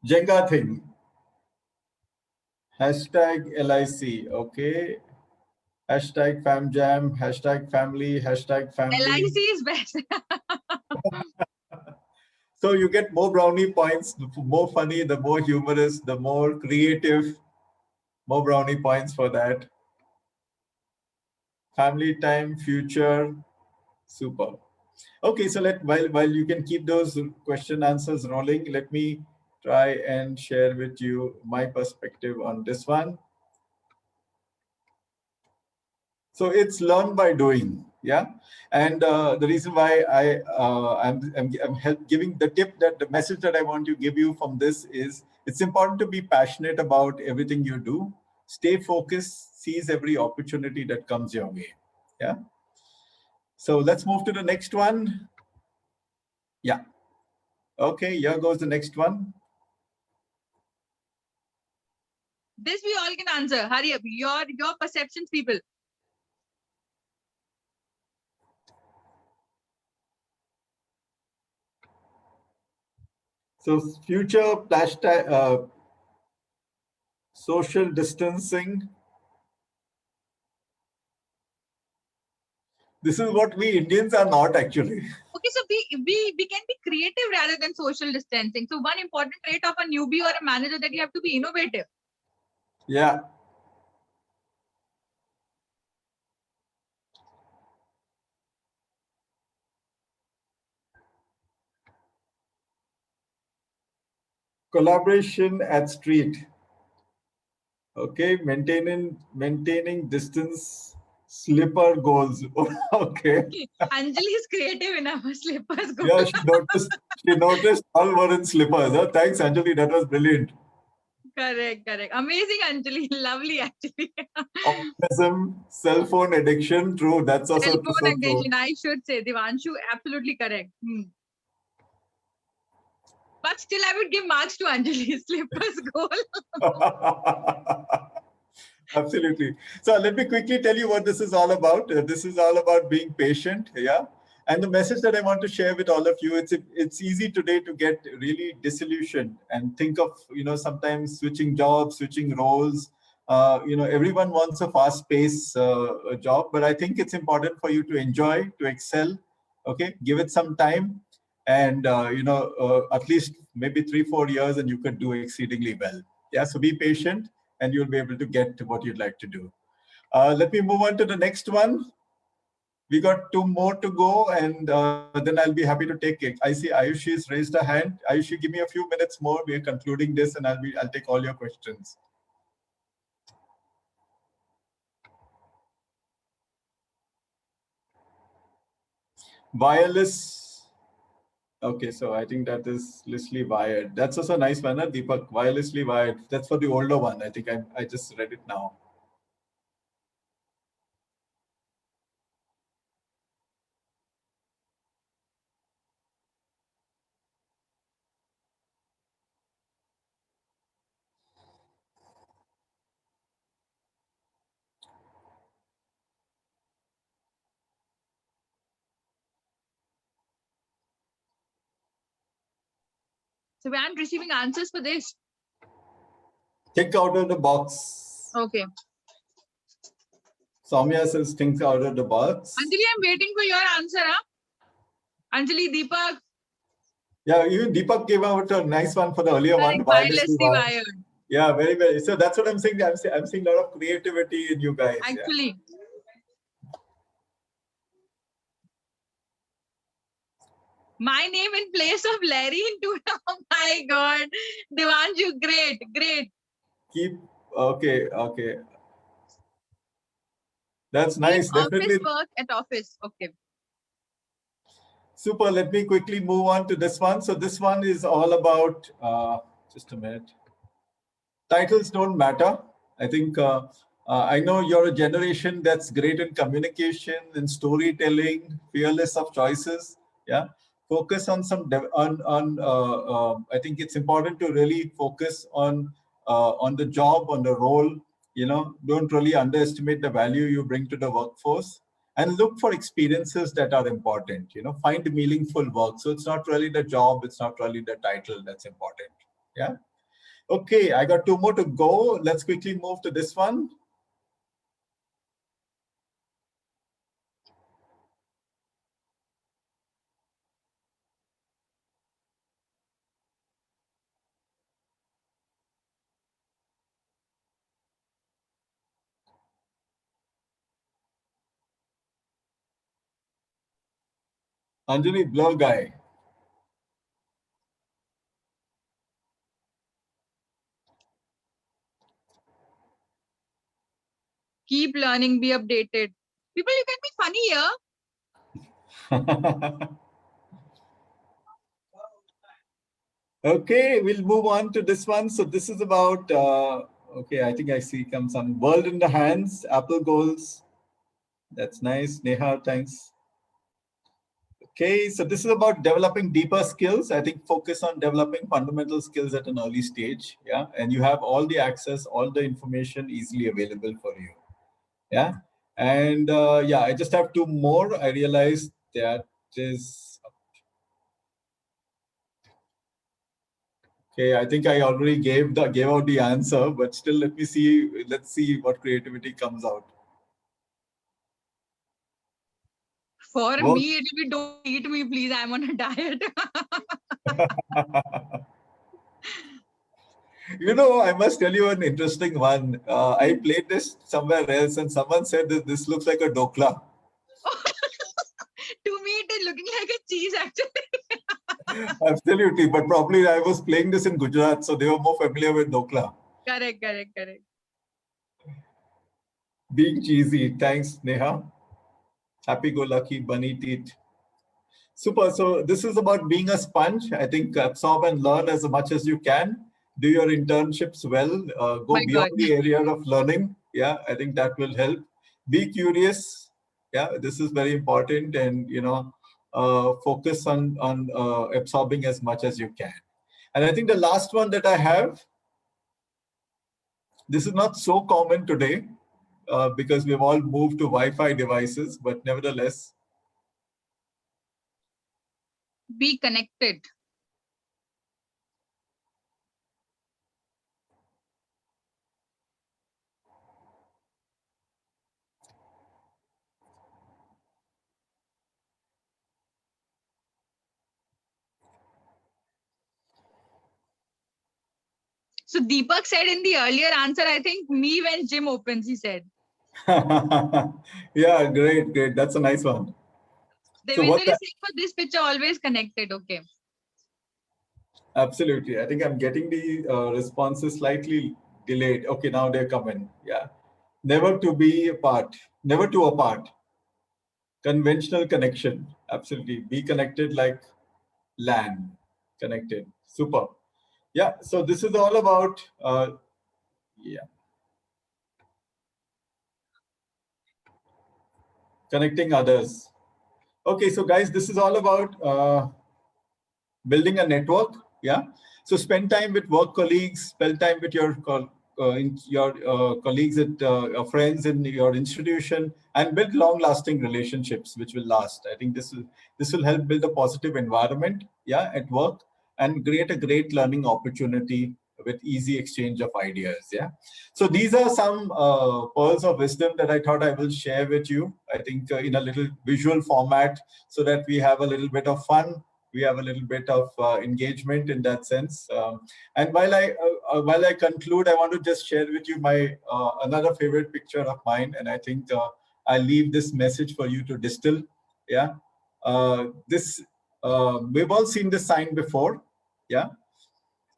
Jenga thing. Hashtag LIC. Okay. Hashtag FamJam. Hashtag family. Hashtag family. LIC is best. So you get more brownie points. The more funny, the more humorous, the more creative. More brownie points for that. Family time, future. Super. Okay, so while you can keep those question answers rolling, let me try and share with you my perspective on this one. So it's learn by doing, yeah. And the reason why I'm giving the tip, that the message that I want to give you from this is, it's important to be passionate about everything you do. Stay focused, seize every opportunity that comes your way. Yeah. So let's move to the next one. Yeah. Okay, here goes the next one. This we all can answer. Hurry up. Your perceptions, people. So future hashtag social distancing. This is what we Indians are not actually. Okay, so we can be creative rather than social distancing. So one important trait of a newbie or a manager, that you have to be innovative. Yeah. Collaboration at street. Okay, maintaining distance, slipper goals. Okay. Anjali is creative enough. Slippers go. Yeah, she noticed all were in slippers. Huh? Thanks, Anjali. That was brilliant. Correct. Amazing, Anjali. Lovely, actually. Optimism, cell phone addiction. True. That's also Cell phone so true. addiction, I should say. Devanshu, absolutely correct. But still, I would give marks to Anjali. Slippers goal. Absolutely. So let me quickly tell you what this is all about. This is all about being patient. Yeah. And the message that I want to share with all of you, it's easy today to get really disillusioned and think of, sometimes switching jobs, switching roles. Everyone wants a fast pace job, but I think it's important for you to enjoy, to excel. Okay. Give it some time, and, at least maybe 3-4 years, and you could do exceedingly well. Yeah. So be patient, and you'll be able to get to what you'd like to do. Let me move on to the next one. We got 2 more to go, and then I'll be happy to take it. I see Ayushi's raised a hand. Ayushi, give me a few minutes more. We're concluding this, and I'll take all your questions. Wireless. Okay, so I think that is wirelessly wired. That's also a nice one, huh, Deepak? Wirelessly wired. That's for the older one. I think I just read it now. So we aren't receiving answers for this. Think out of the box. Okay. Soumya says think out of the box. Anjali, I'm waiting for your answer, huh? Anjali, Deepak. Yeah, even Deepak gave out a nice one for the earlier one. Wirelessly wired. Yeah, very, very. So that's what I'm saying. I'm seeing a lot of creativity in you guys. Actually. Yeah. My name in place of Larry in two. Oh my God. Devanju, great, great. Keep, okay. That's nice. Keep Definitely. office work at office. Okay. Super. Let me quickly move on to this one. So this one is all about, just a minute. Titles don't matter. I think, I know you're a generation that's great in communication and storytelling, fearless of choices. Yeah. Focus on some, I think it's important to really focus on the job, on the role. You know, don't really underestimate the value you bring to the workforce, and look for experiences that are important. You know, find meaningful work. So it's not really the job, it's not really the title that's important. Yeah. Okay, I got two more to go. Let's quickly move to this one. Anjali, blur guy. Keep learning, be updated. People, you can be funny here. Okay, we'll move on to this one. So this is about, okay, I think I see comes on World in the Hands, Apple Goals. That's nice. Neha, thanks. Okay, so this is about developing deeper skills. I think focus on developing fundamental skills at an early stage. Yeah, and you have all the access, all the information easily available for you. Yeah, and yeah, I just have two more. I realized that is okay. I think I already gave out the answer, but still, let me see. Let's see what creativity comes out. For me, it will be don't eat me, please. I'm on a diet. You know, I must tell you an interesting one. I played this somewhere else, and someone said that this looks like a dokla. To me, it is looking like a cheese, actually. Absolutely, but probably I was playing this in Gujarat, so they were more familiar with dokla. Correct. Being cheesy. Thanks, Neha. Happy-go-lucky, bunny teeth. Super. So this is about being a sponge. I think absorb and learn as much as you can. Do your internships well. Go My beyond God. the area of learning. Yeah, I think that will help. Be curious. Yeah, this is very important, and focus on absorbing as much as you can. And I think the last one that I have. This is not so common today because we've all moved to Wi-Fi devices, but nevertheless. Be connected. So Deepak said in the earlier answer, I think me when gym opens, he said. Yeah, great. That's a nice one. Devendra is saying for this picture, always connected. Okay. Absolutely. I think I'm getting the responses slightly delayed. Okay, now they're coming. Yeah. Never to be apart. Never to apart. Conventional connection. Absolutely. Be connected like LAN. Connected. Super. Yeah. So this is all about, yeah. Connecting others. Okay, so guys, this is all about building a network. Yeah. So spend time with work colleagues, spend time with your colleagues, at your friends in your institution, and build long-lasting relationships which will last. I think this will help build a positive environment. Yeah, at work. and create a great learning opportunity with easy exchange of ideas. Yeah. So these are some pearls of wisdom that I thought I will share with you. I think in a little visual format, so that we have a little bit of fun, we have a little bit of engagement in that sense. And while I conclude, I want to just share with you my another favorite picture of mine, and I think I leave this message for you to distill. Yeah, this we've all seen this sign before. Yeah,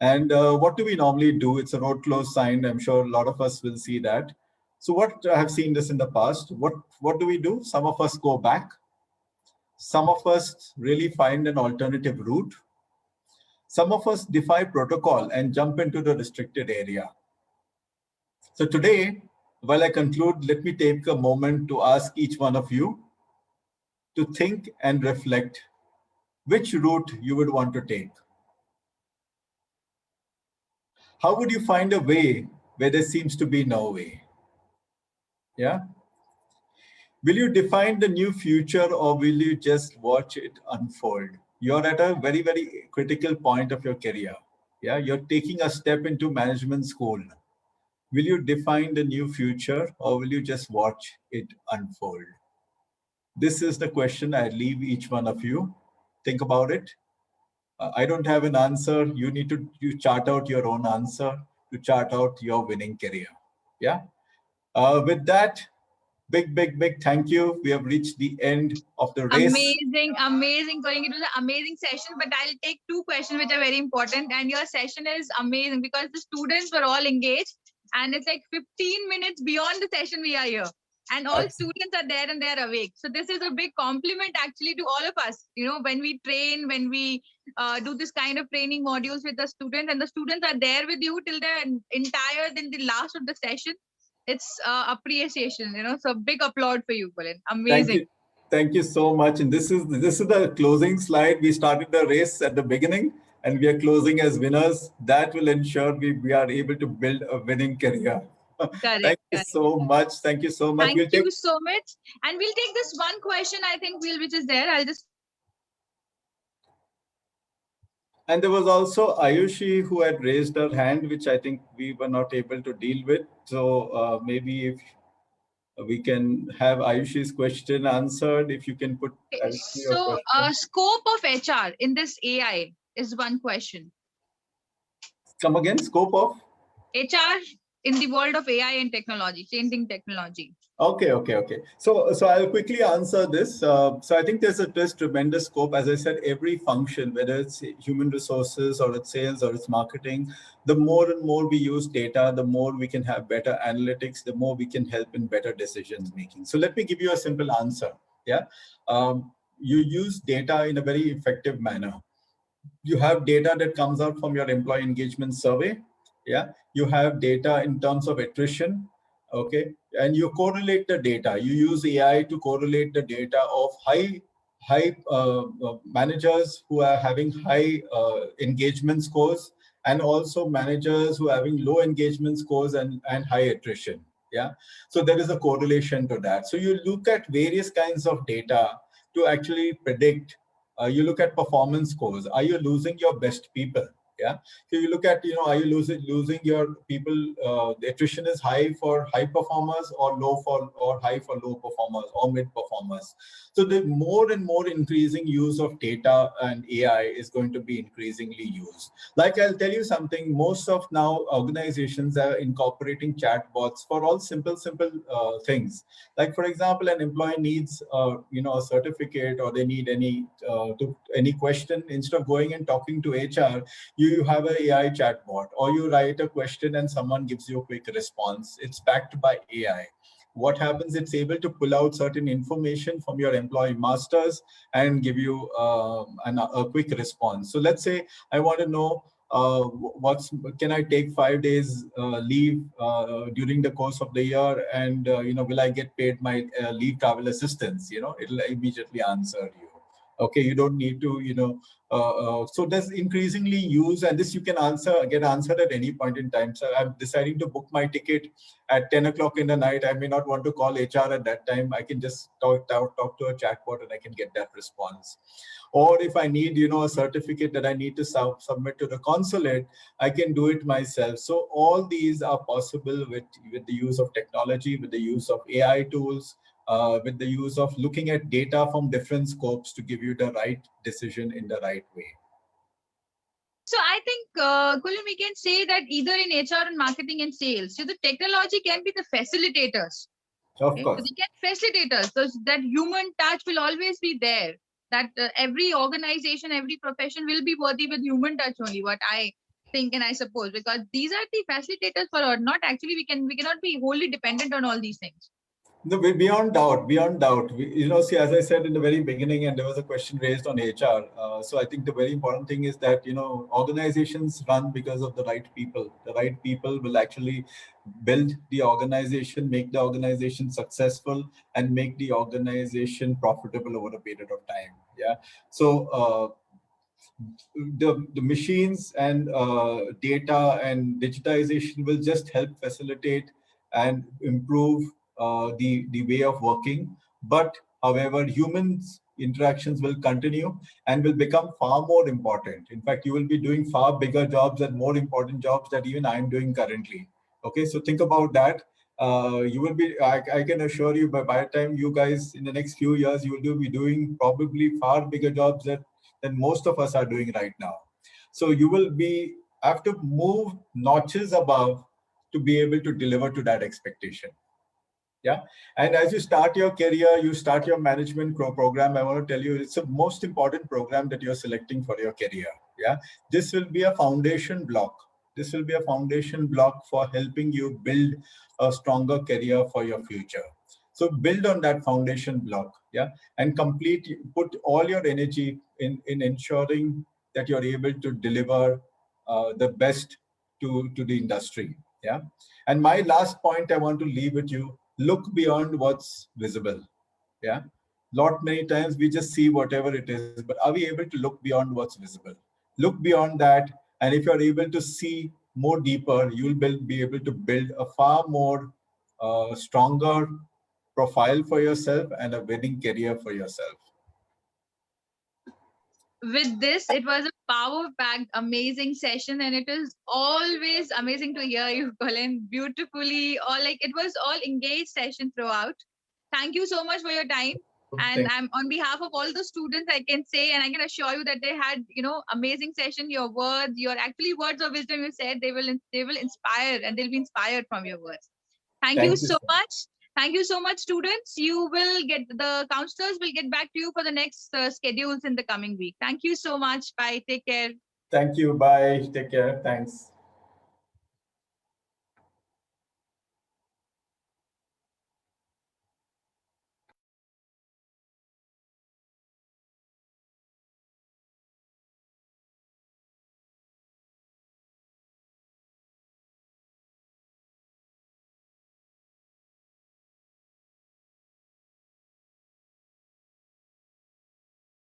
and what do we normally do? It's a road closed sign. I'm sure a lot of us will see that. So what I have seen this in the past. What do we do? Some of us go back. Some of us really find an alternative route. Some of us defy protocol and jump into the restricted area. So today, while I conclude, let me take a moment to ask each one of you to think and reflect which route you would want to take. How would you find a way where there seems to be no way? Yeah. Will you define the new future, or will you just watch it unfold? You're at a very, very critical point of your career. Yeah. You're taking a step into management school. Will you define the new future, or will you just watch it unfold? This is the question I leave each one of you. Think about it. I don't have an answer. You need to chart out your own answer to chart out your winning career. Yeah. With that, big thank you. We have reached the end of the race. Amazing, Colin. It was an amazing session, but I'll take two questions which are very important. And your session is amazing because the students were all engaged, and it's like 15 minutes beyond the session we are here. And all students are there and they're awake. So this is a big compliment actually to all of us. You know, when we train, when we do this kind of training modules with the students, and the students are there with you till the entire, then the last of the session. It's appreciation, you know. So big applaud for you, Colin. Amazing. Thank you so much. And this is the closing slide. We started the race at the beginning, and we are closing as winners. That will ensure we are able to build a winning career. Thank you so much. Thank you so much. Thank you so much. And we'll take this one question, I think, which is there. I'll just. And there was also Ayushi who had raised her hand, which I think we were not able to deal with. So maybe if we can have Ayushi's question answered, if you can put Ayushi your question. Scope of HR in this AI is one question. Come again, scope of? HR in the world of AI and technology, changing technology. Okay. So I'll quickly answer this. So I think there's tremendous scope. As I said, every function, whether it's human resources or it's sales or it's marketing, the more and more we use data, the more we can have better analytics, the more we can help in better decisions making. So let me give you a simple answer. Yeah, you use data in a very effective manner. You have data that comes out from your employee engagement survey. Yeah, you have data in terms of attrition. Okay, and you correlate the data. You use AI to correlate the data of high managers who are having high engagement scores, and also managers who are having low engagement scores and high attrition. Yeah, so there is a correlation to that. So you look at various kinds of data to actually predict. You look at performance scores. Are you losing your best people? Yeah. So you look at, are you losing your people? The attrition is high for high performers, or high for low performers, or mid performers. So the more and more increasing use of data and AI is going to be increasingly used. Like, I'll tell you something. Most of now organizations are incorporating chatbots for all simple things. Like, for example, an employee needs a certificate, or they need any question. Instead of going and talking to HR, you have an AI chatbot, or you write a question and someone gives you a quick response. It's backed by AI. What happens? It's able to pull out certain information from your employee masters and give you a quick response. So let's say I want to know can I take 5 days leave during the course of the year, and will I get paid my leave travel assistance? It'll immediately answer you. Okay, you don't need to, so there's increasingly use, and this you can get answered at any point in time. So I'm deciding to book my ticket at 10 o'clock in the night. I may not want to call HR at that time. I can just talk to a chatbot and I can get that response. Or if I need, a certificate that I need to submit to the consulate, I can do it myself. So all these are possible with the use of technology, with the use of AI tools, with the use of looking at data from different scopes to give you the right decision in the right way. So I think, Colin, we can say that either in HR and marketing and sales, so the technology can be the facilitators. Of Okay? So course. they can facilitate us. So that human touch will always be there. That every organization, every profession will be worthy with human touch only. What I think and I suppose, because these are the facilitators for or not. Actually, we cannot be wholly dependent on all these things. No, beyond doubt, beyond doubt. See, as I said in the very beginning, and there was a question raised on HR. So I think the very important thing is that, organizations run because of the right people. The right people will actually build the organization, make the organization successful, and make the organization profitable over a period of time. Yeah. So, the machines and data and digitization will just help facilitate and improve the way of working. But however, humans interactions will continue and will become far more important. In fact, you will be doing far bigger jobs and more important jobs that even I'm doing currently. Okay, so think about that. You will be, I can assure you, by the time you guys in the next few years, you will be doing probably far bigger jobs than most of us are doing right now. So you will have to move notches above to be able to deliver to that expectation. Yeah. And as you start your career, you start your management program, I want to tell you it's the most important program that you're selecting for your career. Yeah. This will be a foundation block. This will be a foundation block for helping you build a stronger career for your future. So build on that foundation block. Yeah. And put all your energy in ensuring that you're able to deliver the best to the industry. Yeah. And my last point I want to leave with you, look beyond what's visible. Yeah. Lot many times we just see whatever it is, but are we able to look beyond what's visible? Look beyond that. And if you're able to see more deeper, you'll be able to build a far more stronger profile for yourself and a winning career for yourself. With this, it was a power-packed, amazing session, and it is always amazing to hear you, Colin, beautifully. All like it was all engaged session throughout. Thank you so much for your time. And Thank I'm on behalf of all the students, I can say, and I can assure you that they had, amazing session. Your words, your actually words of wisdom, you said they will inspire, and they'll be inspired from your words. Thank you thank you so so much. Thank you so much, students. You will get the counselors will get back to you for the next schedules in the coming week. Thank you so much. Bye. Take care. Thank you. Bye. Take care. Thanks.